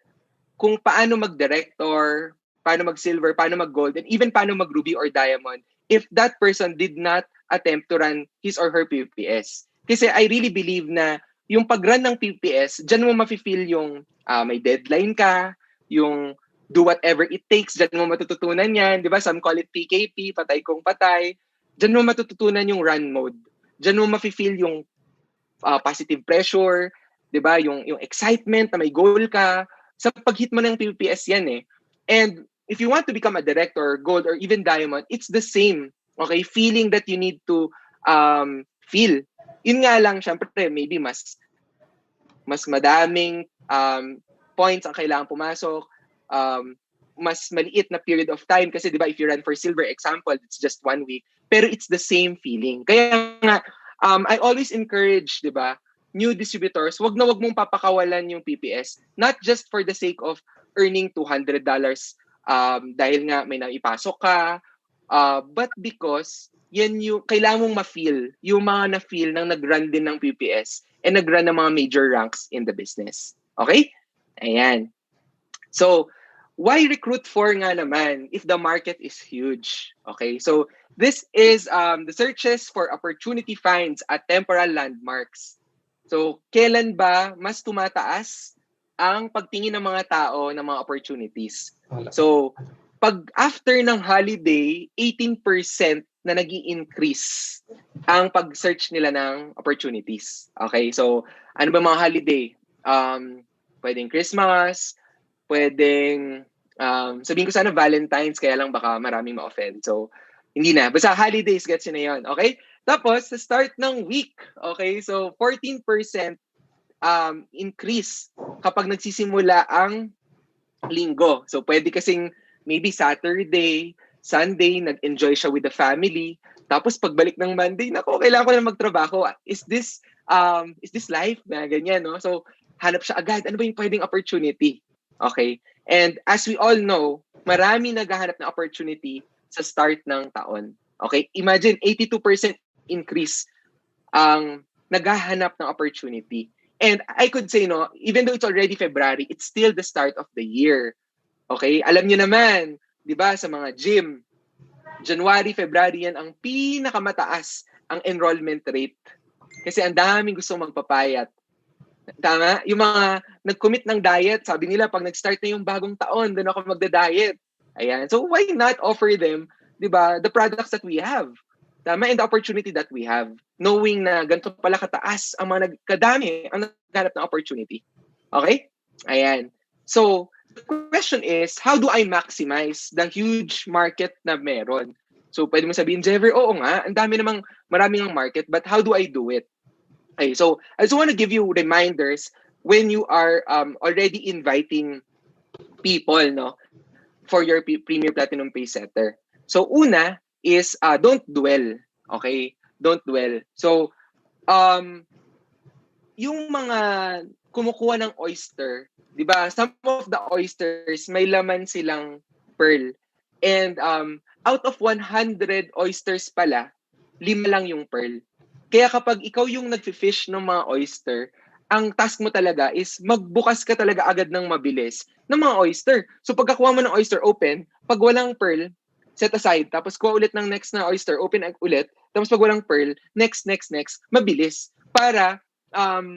[SPEAKER 2] kung paano mag-director, paano mag-silver, paano mag-gold, and even paano mag-ruby or diamond if that person did not attempt to run his or her PPPS. Kasi I really believe na yung pag-run ng PPS, dyan mo mafe-feel yung may deadline ka, yung do whatever it takes, dyan mo matututunan yan, di ba? Some call it PKP, patay kung patay. Dyan mo matututunan yung run mode. Dyan mo mafe-feel yung positive pressure, 'di ba? Yung excitement na may goal ka. Sa pag-hit mo ng PPS yan eh. And if you want to become a director, gold, or even diamond, it's the same. Okay? Feeling that you need to feel. Yun nga lang, syempre, maybe mas madaming points ang kailangan pumasok. Mas maliit na period of time kasi 'di ba if you run for silver example, it's just 1 week. Pero it's the same feeling. Kaya nga I always encourage, 'di ba, new distributors, wag mong papakawalan yung PPS, not just for the sake of earning $200 dahil nga may naipasok ka, but because yan yung kailangan mong ma-feel, yung mga na-feel nang nag-run din ng PPS and nag-run ng mga major ranks in the business. Okay? Ayan. So, why recruit for nga naman if the market is huge? Okay, so this is the searches for opportunity finds at temporal landmarks. So, kailan ba mas tumataas ang pagtingin ng mga tao ng mga opportunities? So, pag after ng holiday, 18% na nag-i-increase ang pag-search nila ng opportunities. Okay, so ano ba mga holiday? Pwedeng Christmas, pwedeng sabihin ko sana Valentine's, kaya lang baka maraming ma-offend. So, hindi na. Basta holidays, gets yun na yun. Okay? Tapos, sa start ng week, okay? So, 14% increase kapag nagsisimula ang linggo. So, pwede kasing maybe Saturday, Sunday, nag-enjoy siya with the family. Tapos, pagbalik ng Monday, nako, kailangan ko na magtrabaho. Is this life? Na ganyan, no? So, hanap siya agad. Ano ba yung pwedeng opportunity? Okay? And as we all know, marami naghahanap ng opportunity sa start ng taon. Okay? Imagine, 82% increase ang naghahanap ng opportunity. And I could say, no, even though it's already February, it's still the start of the year. Okay? Alam niyo naman, di ba, sa mga gym, January, February yan ang pinakamataas ang enrollment rate. Kasi ang daming gusto magpapayat. Tama? Yung mga nag-commit ng diet, sabi nila, pag nag-start na yung bagong taon, doon ako magda-diet. Ayan. So why not offer them, di ba, the products that we have? Tama? And the opportunity that we have. Knowing na ganito pala kataas ang mga kadami ang naghanap ng opportunity. Okay? Ayan. So, the question is, how do I maximize the huge market na meron? So, pwede mo sabihin, Jever, oo nga, ang dami namang maraming ang market, but how do I do it? Okay, so I just want to give you reminders when you are already inviting people, no, for your Premier Platinum Pay Setter. So, una is don't dwell. Okay? Don't dwell. So, yung mga kumukuha ng oyster, 'di ba? Some of the oysters may laman silang pearl. And out of 100 oysters pala, 5 lang yung pearl. Kaya kapag ikaw yung nagfi-fish ng mga oyster, ang task mo talaga is magbukas ka talaga agad ng mabilis ng mga oyster. So pagkakuha mo ng oyster, open. Pag walang pearl, set aside. Tapos kuha ulit ng next na oyster, open ulit. Tapos pag walang pearl, next. Mabilis. Para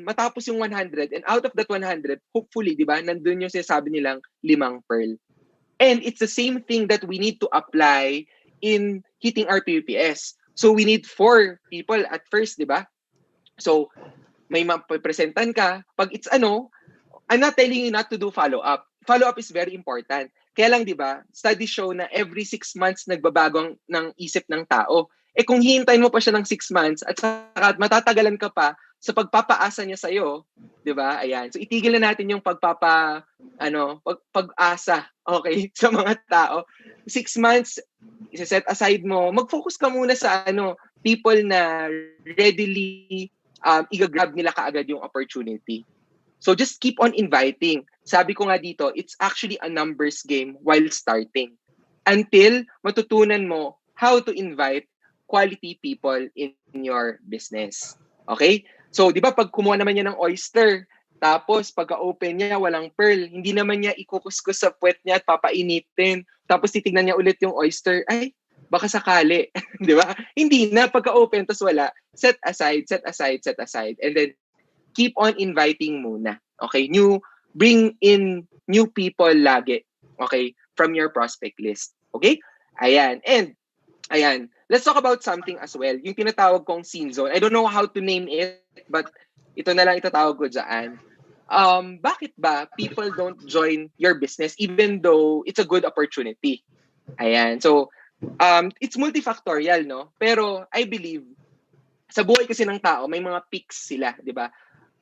[SPEAKER 2] matapos yung 100, and out of that 100, hopefully, di ba, nandun yung sinasabi nilang 5 pearl. And it's the same thing that we need to apply in hitting our PPPS. So we need 4 people at first, di ba? So may mapresentan ka. Pag it's I'm not telling you not to do follow-up. Follow-up is very important. Kaya lang, di ba, studies show na every 6 months nagbabago ng isip ng tao. Eh kung hihintayin mo pa siya ng 6 months at saka matatagalan ka pa sa pagpapaasa niya sa'yo, di ba? Ayan. So itigil na natin yung pag-asa, okay, sa mga tao. 6 months, isa-set aside mo, mag-focus ka muna sa people na readily i-grab nila kaagad yung opportunity. So just keep on inviting. Sabi ko nga dito, it's actually a numbers game while starting. Until matutunan mo how to invite quality people in your business. Okay? So, di ba pag kumuha naman yan ng oyster, Tapos, pagka-open niya, walang pearl. Hindi naman niya ikukuskus sa puwet niya at papainitin. Tapos, titignan niya ulit yung oyster. Ay, baka sakali. Di ba? Hindi na. Pagka-open, tapos wala. Set aside, set aside, set aside. And then, keep on inviting muna. Okay? Bring in new people lagi. Okay? From your prospect list. Okay? Ayan. And, ayan. Let's talk about something as well. Yung tinatawag kong scene zone. I don't know how to name it, but ito na lang itatawag ko dyan. Bakit ba people don't join your business even though it's a good opportunity? Ayan. So, it's multifactorial, no? Pero I believe, sa buhay kasi ng tao, may mga peaks sila, di ba?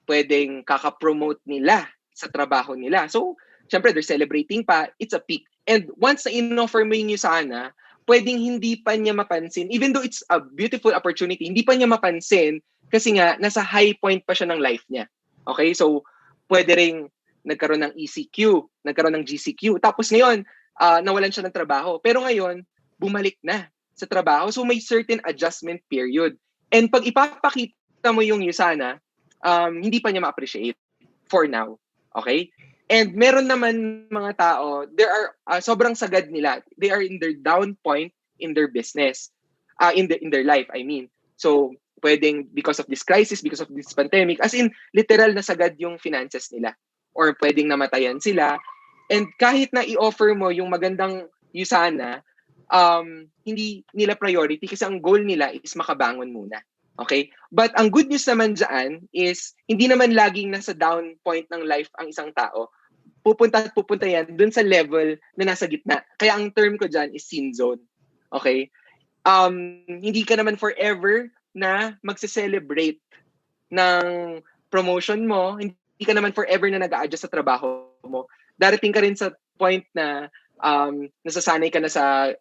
[SPEAKER 2] Pwedeng kaka-promote nila sa trabaho nila. So, syempre, they're celebrating pa, it's a peak. And once na in-offer mo yung sana, pwedeng hindi pa niya mapansin, even though it's a beautiful opportunity, hindi pa niya mapansin kasi nga, nasa high point pa siya ng life niya. Okay? So, pwede ring nagkaroon ng ECQ, nagkaroon ng GCQ. Tapos ngayon, nawalan siya ng trabaho. Pero ngayon, bumalik na sa trabaho. So, may certain adjustment period. And pag ipapakita mo yung Yusana, hindi pa niya ma-appreciate for now. Okay? And meron naman mga tao, there are sobrang sagad nila. They are in their down point in their business. In their life, I mean. So, pwedeng because of this crisis, because of this pandemic, as in, literal na sagad yung finances nila. Or pwedeng namatayan sila. And kahit na i-offer mo yung magandang Yusana, hindi nila priority kasi ang goal nila is makabangon muna. Okay? But ang good news naman dyan is, hindi naman laging nasa down point ng life ang isang tao. Pupunta at pupunta yan dun sa level na nasa gitna. Kaya ang term ko dyan is scene zone. Okay? Hindi ka naman forever na magse-celebrate ng promotion mo. Hindi ka naman forever na nag-a-adjust sa trabaho mo. Darating ka rin sa point na nasasanay ka na sa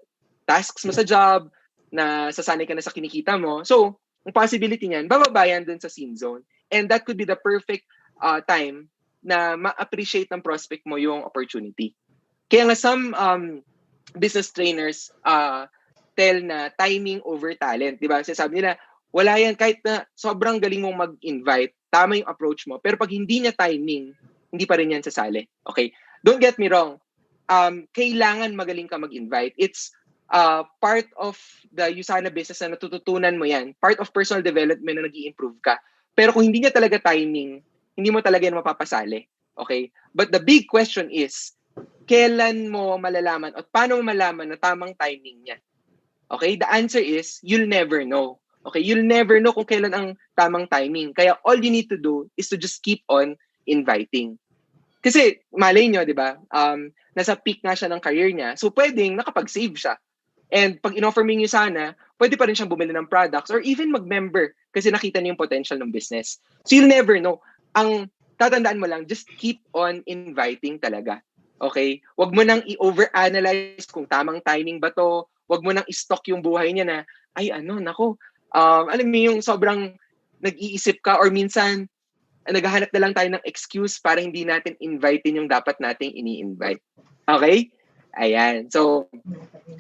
[SPEAKER 2] tasks mo sa job, na sasanay ka na sa kinikita mo. So, ang possibility niyan, bababayan dun sa scene zone. And that could be the perfect time na ma-appreciate ng prospect mo yung opportunity. Kaya nga some business trainers tell na timing over talent. Diba? Sabi nila, wala yan kahit na sobrang galing mong mag-invite, tama yung approach mo. Pero pag hindi niya timing, hindi pa rin yan sasali. Okay? Don't get me wrong. Kailangan magaling ka mag-invite. It's part of the Yusana business na natututunan mo yan. Part of personal development na nag-i-improve ka. Pero kung hindi niya talaga timing, hindi mo talaga yan mapapasali. Okay? But the big question is, kailan mo malalaman at paano mo malaman na tamang timing niya? Okay? The answer is, you'll never know. Okay? You'll never know kung kailan ang tamang timing. Kaya all you need to do is to just keep on inviting. Kasi malay nyo, di ba? Nasa peak nga siya ng career niya. So pwedeng nakapag-save siya. And pag in-offer mo yung sana, pwede pa rin siyang bumili ng products or even mag-member kasi nakita niya yung potential ng business. So you'll never know. Ang tatandaan mo lang, just keep on inviting talaga. Okay? Huwag mo nang i-overanalyze kung tamang timing ba to. Huwag mo nang i-stock yung buhay niya na, ay nako, alam mo yung sobrang nag-iisip ka or minsan, naghahanap na lang tayo ng excuse para hindi natin invitein yung dapat nating ini-invite. Okay? Ayan. So,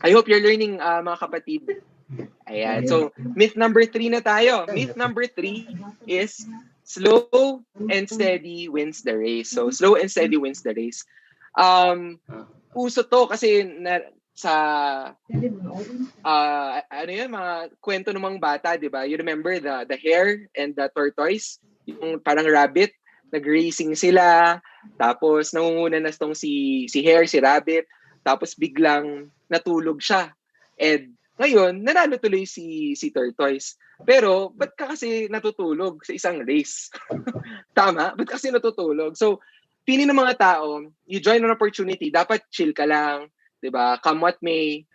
[SPEAKER 2] I hope you're learning, mga kapatid. Ayan. So, myth number 3 na tayo. Myth number 3 is slow and steady wins the race. So, slow and steady wins the race. Uso to kasi sa mga kwento ng mga bata, di ba? You remember the hare and the tortoise? Yung parang rabbit, nag-racing sila, tapos nangunguna na si hare, si rabbit, tapos biglang natulog siya. And ngayon, nanalo tuloy si tortoise. Pero, ba't ka kasi natutulog sa isang race? Tama? Ba't kasi natutulog? So, pili ng mga tao, you join an opportunity, dapat chill ka lang, diba? Come what may,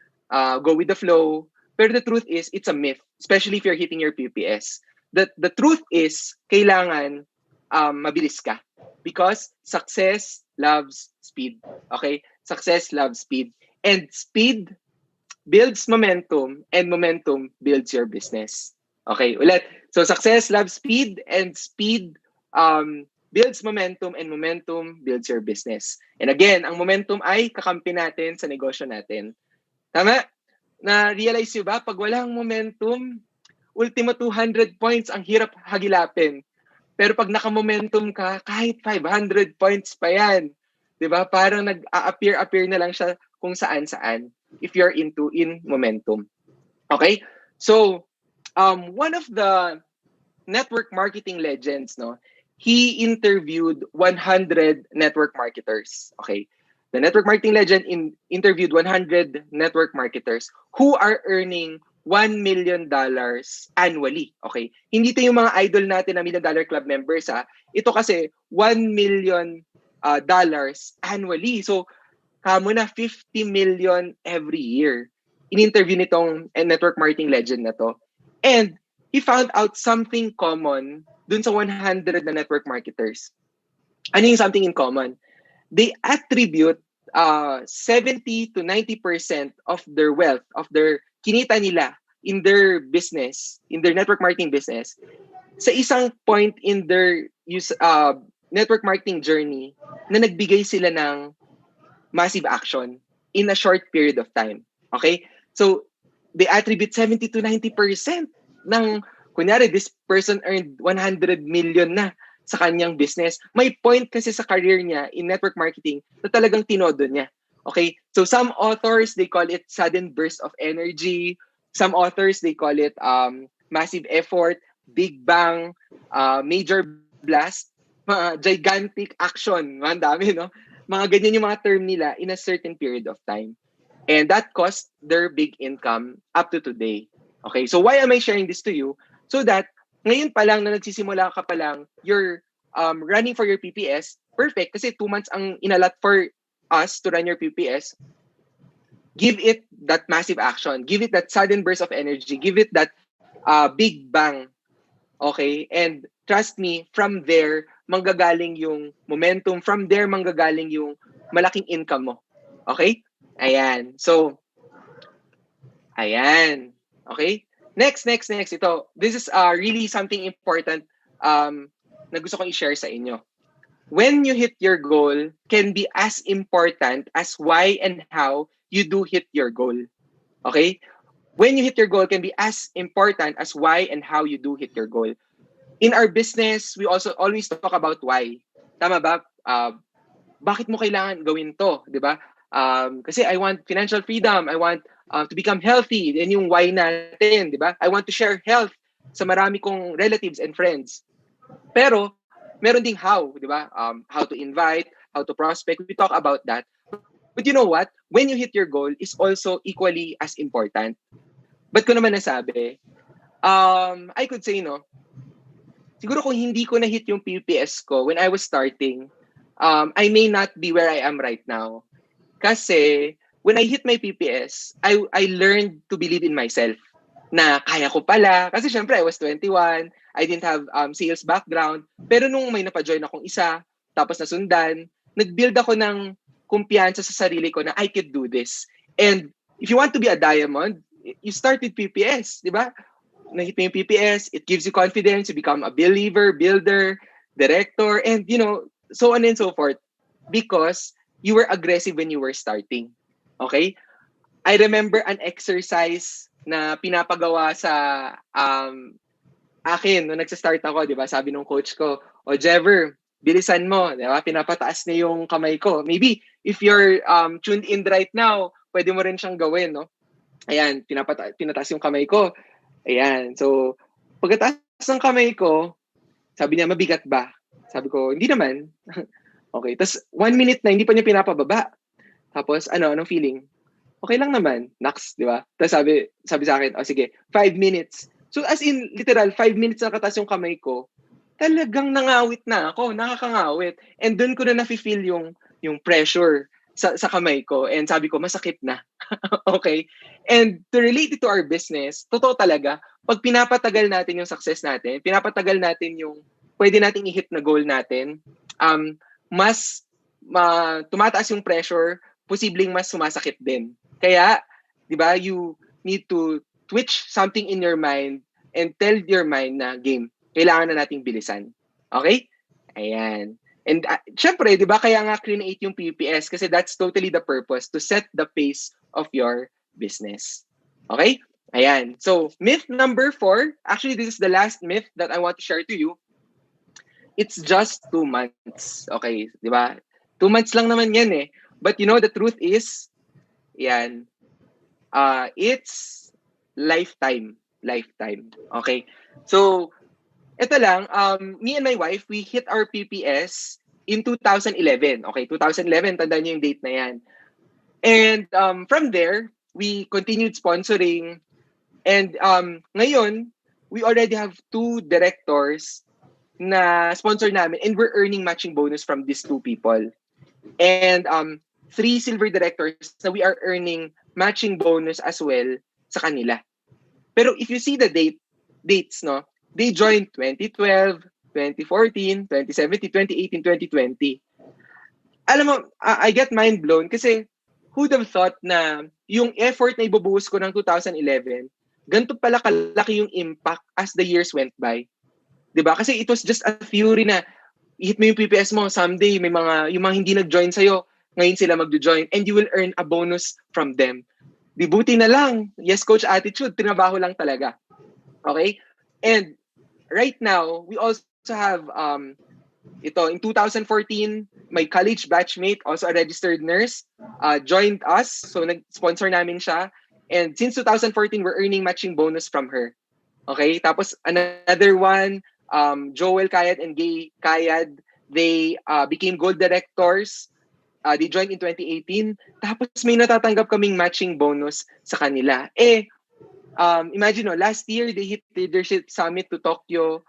[SPEAKER 2] go with the flow. Pero the truth is, it's a myth, especially if you're hitting your PPS. The truth is, kailangan mabilis ka. Because success loves speed. Okay? Success loves speed. And speed builds momentum, and momentum builds your business. Okay, ulit. So success loves speed, and speed builds momentum, and momentum builds your business. And again, ang momentum ay kakampi natin sa negosyo natin. Tama? Na-realize nyo ba, pag walang momentum, ultimo 200 points ang hirap hagilapin. Pero pag naka-momentum ka, kahit 500 points pa yan. 'Di ba? Parang nag-appear na lang siya kung saan-saan if you're in momentum. Okay? So, one of the network marketing legends, no, he interviewed 100 network marketers. Okay? The network marketing legend interviewed 100 network marketers who are earning $1 million annually. Okay? Hindi ito yung mga idol natin na $1 million club members, ha. Ito kasi $1 million dollars annually. So, kamo na 50 million every year. In-interview nitong network marketing legend na to. And he found out something common dun sa 100 na network marketers. Ano yung something in common? They attribute 70 to 90% of their wealth, of their kinita nila in their business, in their network marketing business, sa isang point in their network marketing journey na nagbigay sila ng massive action in a short period of time. Okay? So, they attribute 70 to 90% ng, kunyari, this person earned 100 million na sa kanyang business. May point kasi sa career niya in network marketing na talagang tinodo niya. Okay? So, some authors, they call it sudden burst of energy. Some authors, they call it massive effort, big bang, major blast, gigantic action. Ang dami, no? Mga ganyan yung mga term nila in a certain period of time. And that cost their big income up to today. Okay, so why am I sharing this to you? So that ngayon pa lang na nagsisimula ka pa lang, you're running for your PPS, perfect, kasi 2 months ang inalat for us to run your PPS. Give it that massive action. Give it that sudden burst of energy. Give it that big bang. Okay? And trust me, from there, manggagaling yung momentum. From there, manggagaling yung malaking income mo. Okay? Ayan. So, ayan. Okay? Next. Ito. This is really something important na gusto kong i-share sa inyo. When you hit your goal can be as important as why and how you do hit your goal. Okay? When you hit your goal can be as important as why and how you do hit your goal. In our business, we also always talk about why. Tama ba? Bakit mo kailangan gawin to? Di ba? Kasi I want financial freedom. I want to become healthy. Yan yung why natin. Di ba? I want to share health sa marami kong relatives and friends. Pero, meron ding how. Di ba? How to invite, how to prospect. We talk about that. But you know what? When you hit your goal is also equally as important. Ba't ko naman nasabi? I could say, no, siguro kung hindi ko na-hit yung PPS ko when I was starting, I may not be where I am right now. Kasi when I hit my PPS, I learned to believe in myself na kaya ko pala. Kasi syempre, I was 21, I didn't have sales background. Pero nung may napajoin akong isa, tapos nasundan, nag-build ako ng kumpiyansa sa sarili ko na I could do this. And if you want to be a diamond, you start with PPS, di ba? Nahit mo yung PPS, it gives you confidence, you become a believer, builder, director, and so on and so forth. Because you were aggressive when you were starting. Okay? I remember an exercise na pinapagawa sa akin nung nagsa-start ako, di ba? Sabi nung coach ko, Jever, bilisan mo, di ba? Pinapataas niya yung kamay ko. Maybe if you're tuned in right now, pwede mo rin siyang gawin, no? Ayan, pinataas yung kamay ko. Ayan. So, pagkataas ng kamay ko, sabi niya, mabigat ba? Sabi ko, hindi naman. Okay. Tapos, 1 minute na, hindi pa niya pinapababa. Tapos, anong feeling? Okay lang naman. Next, di ba? Tapos sabi sa akin, sige, 5 minutes. So, as in, literal, 5 minutes na kataas yung kamay ko, talagang nangawit na ako, nakakangawit. And doon ko na nafe-feel yung pressure sa kamay ko. And sabi ko, masakit na. Okay? And to relate it to our business, totoo talaga, pag pinapatagal natin yung success natin, pinapatagal natin yung pwede nating i-hit na goal natin, mas tumataas yung pressure, posibleng mas sumasakit din. Kaya, di ba, you need to twitch something in your mind and tell your mind na game, kailangan na nating bilisan. Okay? Ayan. And syempre, di ba, kaya nga create yung PPS kasi that's totally the purpose, to set the pace of your business. Okay? Ayan. So, myth number 4, actually this is the last myth that I want to share to you. it's just 2 months. Okay, di ba? 2 months lang naman yan eh. But you know, the truth is, yan, it's lifetime. Lifetime. Okay? So, ito lang, me and my wife, we hit our PPS in 2011. Okay, 2011, tandaan niyo yung date na yan. And from there, we continued sponsoring. And ngayon, we already have 2 directors na sponsor namin and we're earning matching bonus from these 2 people. And 3 silver directors na we are earning matching bonus as well sa kanila. Pero if you see the dates, no, they joined 2012, 2014, 2017, 2018, 2020. Alam mo, I get mind blown kasi who'd have thought na yung effort na ibubuhos ko ng 2011, ganito pala kalaki yung impact as the years went by. 'Di ba? Kasi it was just a theory na i-hit mo yung PPS mo, someday may mga yung mga hindi nag-join sa'yo, ngayon sila magjo-join and you will earn a bonus from them. Di buti na lang, yes coach attitude, tinabaho lang talaga. Okay? And right now, we also have ito in 2014, my college batchmate, also a registered nurse, joined us. So nag-sponsor namin siya. And since 2014, we're earning matching bonus from her. Okay? Tapos another one, Joel Kayad and Gay Kayad, they became gold directors. They joined in 2018. Tapos may natatanggap kaming matching bonus sa kanila. Imagine, no, last year, they hit Leadership Summit to Tokyo.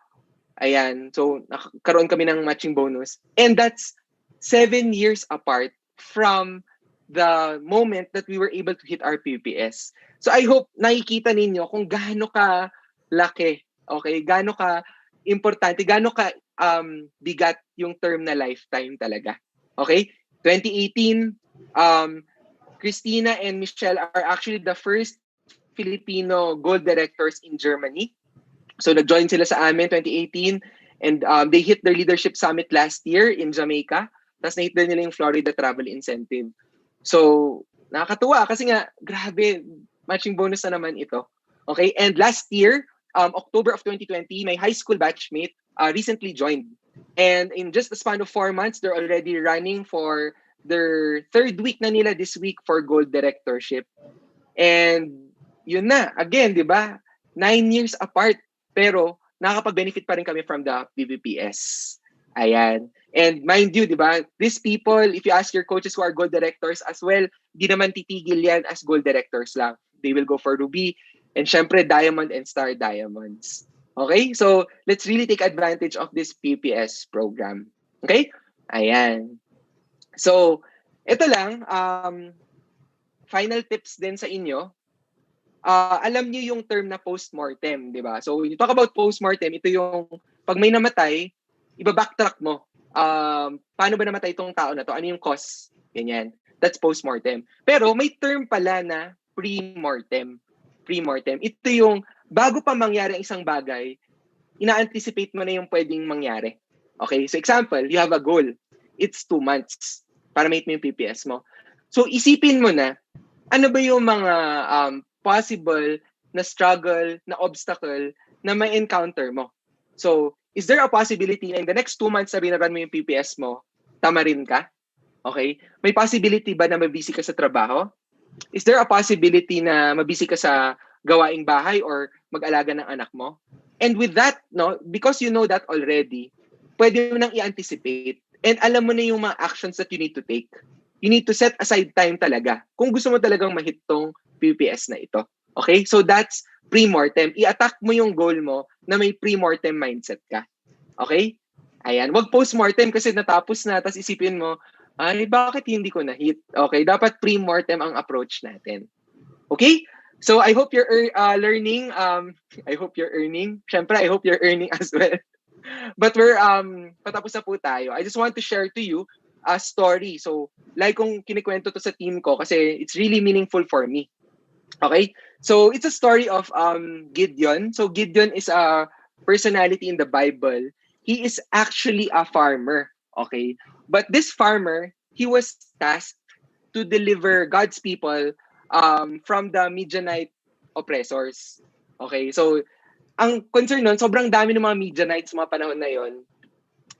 [SPEAKER 2] Ayan. So, nakaroon kami ng matching bonus. And that's 7 years apart from the moment that we were able to hit our PPS. So, I hope nakikita ninyo kung gaano ka laki, okay? Gaano ka importante, gaano ka bigat yung term na lifetime talaga. Okay? 2018, Christina and Michelle are actually the first Filipino gold directors in Germany. So nag-join sila sa amin 2018 and they hit their leadership summit last year in Jamaica. Tapos na-hit din nila yung Florida travel incentive. So nakakatuwa kasi nga grabe, matching bonus na naman ito. Okay? And last year, October of 2020, my high school batchmate recently joined. And in just the span of 4 months, they're already running for their 3rd week na nila this week for gold directorship. And yun na, again, di ba? 9 years apart, pero nakakapag-benefit pa rin kami from the PPPS. Ayan. And mind you, di ba, these people, if you ask your coaches who are gold directors as well, di naman titigil yan as gold directors lang. They will go for Ruby, and syempre, Diamond and Star Diamonds. Okay? So, let's really take advantage of this PPS program. Okay? Ayan. So, ito lang, final tips din sa inyo. Alam niyo yung term na post-mortem, di ba? So, when you talk about post-mortem, ito yung, pag may namatay, iba-backtrack mo. Paano ba namatay itong tao na to? Ano yung cause? Ganyan. That's post-mortem. Pero may term pala na pre-mortem. Pre-mortem. Ito yung, bago pa mangyari ang isang bagay, ina-anticipate mo na yung pwedeng mangyari. Okay? So, example, you have a goal. It's 2 months para ma-hit mo yung PPS mo. So, isipin mo na, ano ba yung mga possible na struggle, na obstacle na may encounter mo? So, is there a possibility na in the next 2 months na binaran mo yung PPS mo, tamarin ka? Okay? May possibility ba na mabisi ka sa trabaho? Is there a possibility na mabisi ka sa gawaing bahay or mag-alaga ng anak mo? And with that, no, because you know that already, pwede mo nang i-anticipate and alam mo na yung mga actions that you need to take. You need to set aside time talaga kung gusto mo talagang ma-hit tong PPS na ito. Okay? So that's pre-mortem. I-attack mo yung goal mo na may pre-mortem mindset ka. Okay? Ayan. Wag post-mortem kasi natapos na tapos isipin mo, ay, bakit hindi ko na-hit? Okay? Dapat pre-mortem ang approach natin. Okay? So I hope you're learning. I hope you're earning. Siyempre, I hope you're earning as well. But we're patapos na po tayo. I just want to share to you a story. So, like kung kinikwento to sa team ko kasi it's really meaningful for me. Okay? So, it's a story of Gideon. So, Gideon is a personality in the Bible. He is actually a farmer. Okay? But this farmer, he was tasked to deliver God's people from the Midianite oppressors. Okay? So, ang concern nun, sobrang dami ng mga Midianites mga panahon na yon.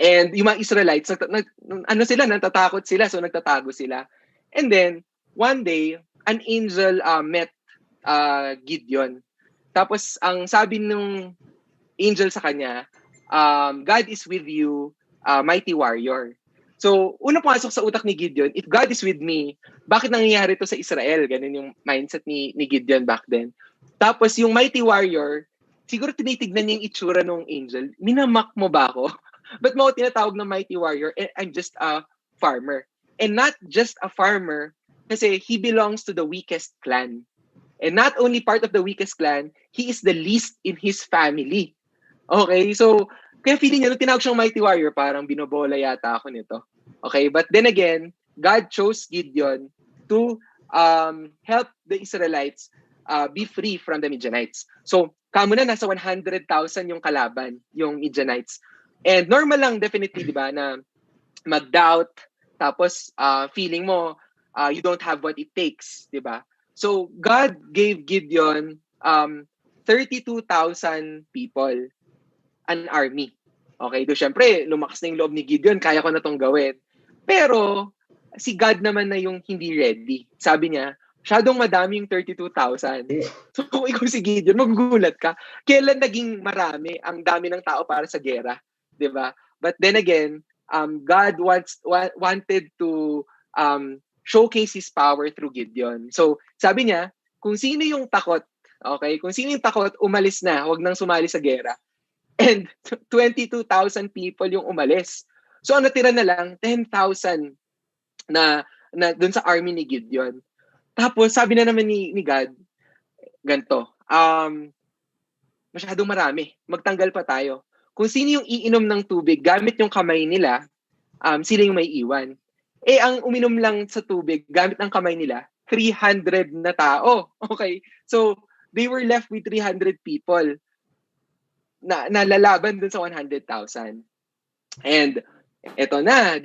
[SPEAKER 2] And yung mga Israelites, natatakot sila, so nagtatago sila. And then, one day, an angel met Gideon. Tapos, ang sabi nung angel sa kanya, God is with you, mighty warrior. So, unang pumasok sa utak ni Gideon, if God is with me, bakit nangyayari to sa Israel? Ganun yung mindset ni Gideon back then. Tapos, yung mighty warrior, siguro tinitignan niya yung itsura ng angel. Minamak mo ba ako? Ba't mo ako tinatawag na mighty warrior? I'm just a farmer. And not just a farmer, kasi he belongs to the weakest clan. And not only part of the weakest clan, he is the least in his family. Okay, so kaya feeling niya, nung tinawag siyang mighty warrior, parang binobola yata ako nito. Okay, but then again, God chose Gideon to help the Israelites be free from the Midianites. So, kamo na nasa 100,000 yung kalaban, yung Midianites. And normal lang definitely, di ba, na mag-doubt, tapos feeling mo you don't have what it takes, di ba? So, God gave Gideon 32,000 people, an army. Okay, do syempre, lumakas na yung loob ni Gideon, kaya ko na tong gawin. Pero, si God naman na yung hindi ready. Sabi niya, masyadong madami yung 32,000. So, kung ikaw si Gideon, magugulat ka. Kailan naging marami ang dami ng tao para sa gera? Diba? But then again, God wanted to showcase His power through Gideon. So, sabi niya, kung sino yung takot, okay, kung sino yung takot, umalis na, huwag nang sumali sa gera. And 22,000 people yung umalis. So, ang natira na lang, 10,000 na dun sa army ni Gideon. Tapos, sabi na naman ni God, ganito, masyadong marami. Magtanggal pa tayo. Kung sino yung iinom ng tubig, gamit yung kamay nila, sila yung may iwan. Eh, ang uminom lang sa tubig, gamit ang kamay nila, 300 na tao. Okay? So, they were left with 300 people na lalaban dun sa 100,000. And eto na,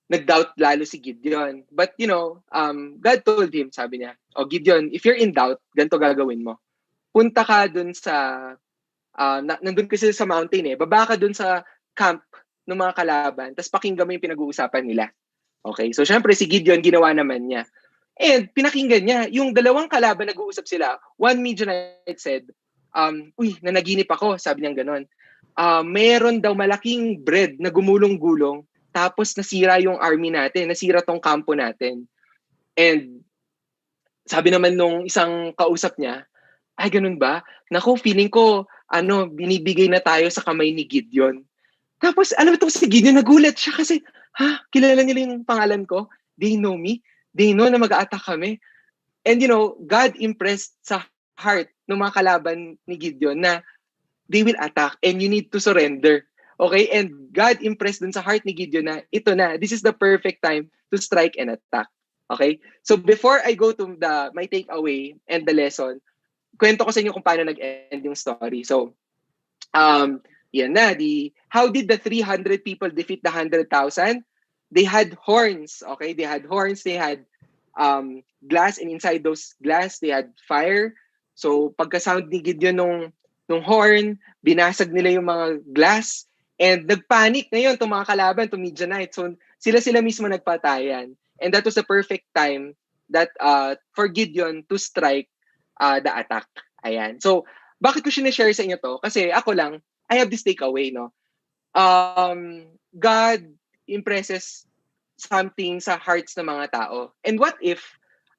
[SPEAKER 2] nag-doubt lalo si Gideon. But, God told him, sabi niya, Gideon, if you're in doubt, ganito gagawin mo. Punta ka dun sa, nandun kasi sa mountain baba ka dun sa camp ng mga kalaban, tapos pakinggan mo yung pinag-uusapan nila. Okay, so syempre si Gideon, ginawa naman niya. And pinakinggan niya, yung dalawang kalaban nag-uusap sila. One Midianite said, nanaginip ako, sabi niya gano'n. Meron daw malaking bread na gumulong-gulong, tapos nasira yung army natin, nasira tong kampo natin. And sabi naman nung isang kausap niya, ay ganun ba? Naku, feeling ko, binibigay na tayo sa kamay ni Gideon. Tapos, alam mo itong si Gideon, nagulat siya kasi, kilala nila yung pangalan ko? They know me? They know na mag-a-attack kami? And God impressed sa heart ng mga kalaban ni Gideon na they will attack and you need to surrender. Okay? And God impressed dun sa heart ni Gideon na ito na, this is the perfect time to strike and attack. Okay? So before I go to my takeaway and the lesson, kwento ko sa inyo kung paano nag-end yung story. So, yan na. How did the 300 people defeat the 100,000? They had horns. Okay? They had horns. They had glass, and inside those glass, they had fire. So, pagka-sound ni Gideon nung horn, binasag nila yung mga glass, and nagpanic ngayon itong mga kalaban, itong Midianite. So, sila mismo nagpatayan. And that was the perfect time that for Gideon to strike the attack. Ayan. So, bakit ko sinishare sa inyo to? Kasi ako lang, I have this takeaway, no? God impresses something sa hearts ng mga tao. And what if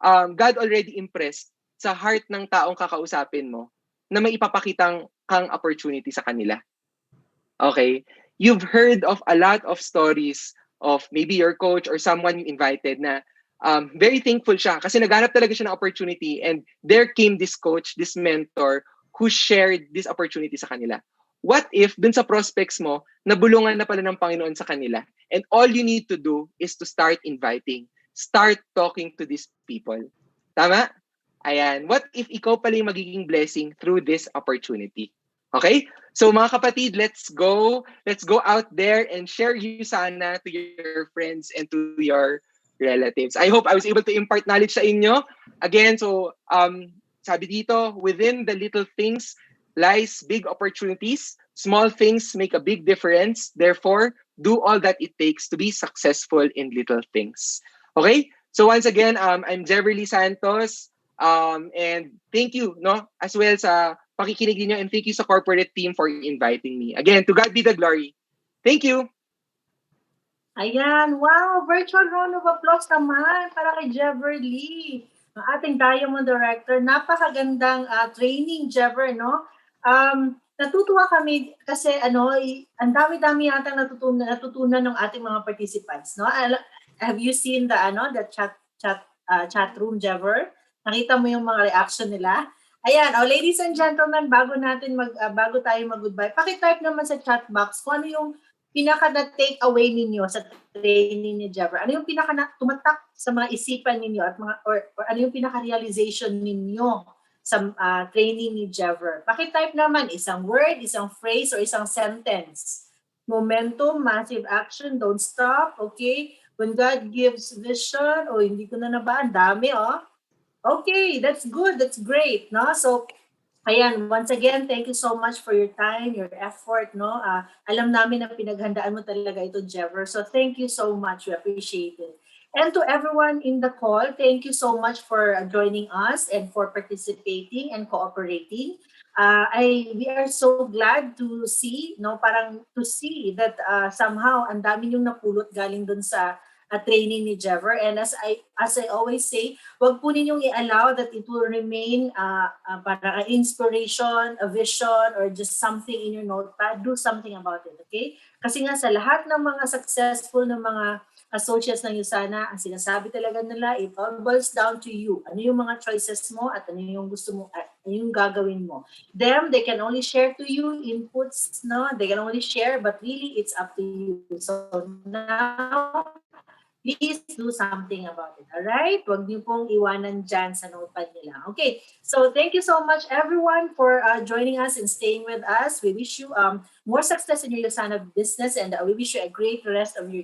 [SPEAKER 2] God already impressed sa heart ng taong kakausapin mo na may ipapakitang kang opportunity sa kanila? Okay? You've heard of a lot of stories of maybe your coach or someone you invited na very thankful siya kasi naghanap talaga siya ng opportunity, and there came this coach, this mentor who shared this opportunity sa kanila. What if dun sa prospects mo, nabulungan na pala ng Panginoon sa kanila, and all you need to do is to start inviting, start talking to these people. Tama? Ayan. What if ikaw pala yung magiging blessing through this opportunity? Okay? So mga kapatid, let's go out there and share you sana to your friends and to your relatives. I hope I was able to impart knowledge sa inyo. Again, so sabi dito, within the little things lies big opportunities. Small things make a big difference. Therefore, do all that it takes to be successful in little things. Okay? So once again, I'm Jever Santos. And thank you, no, as well sa pakikinig niyo, and thank you sa corporate team for inviting me. Again, to God be the glory. Thank you.
[SPEAKER 1] Ayan, wow, virtual round of applause naman para kay Jever Lee, ang ating Diamond Director. Napakagandang training, Jever, no? Natutuwa kami kasi ang dami-dami yata natutunan ng ating mga participants, no? Have you seen the chat room, Jever? Nakita mo yung mga reaction nila? Ayan, ladies and gentlemen, bago tayo mag-goodbye, paki-type naman sa chat box kung ano yung pinaka-take away ninyo sa training ni Jever. Ano yung tumatak sa mga isipan ninyo at or ano yung pinaka-realization ninyo sa training ni Jever? Paki-type naman isang word, isang phrase, or isang sentence. Momentum, massive action, don't stop, okay? When God gives vision, hindi ko na nabaan, dami, Okay, that's good, that's great, no? So, ayan, once again, thank you so much for your time, your effort, no? Alam namin na pinaghandaan mo talaga ito, Jever. So thank you so much. We appreciate it. And to everyone in the call, thank you so much for joining us and for participating and cooperating. We are so glad to see, no, parang to see that somehow ang dami yung napulot galing dun sa training ni Jever. And as I always say, wag po ninyong i-allow that it will remain parang an inspiration, a vision, or just something in your notepad. Do something about it, okay? Kasi nga sa lahat ng mga successful na mga associates ng USANA, ang sinasabi talaga nila, it all boils down to you. Ano yung mga choices mo at ano yung gusto mo, ano yung gagawin mo. They can only share to you inputs, no? They can only share, but really it's up to you. So now, please do something about it. All right? Huwag niyo pong iwanan dyan sa notepad nila. Okay. So thank you so much, everyone, for joining us and staying with us. We wish you more success in your Yosana business, and we wish you a great rest of your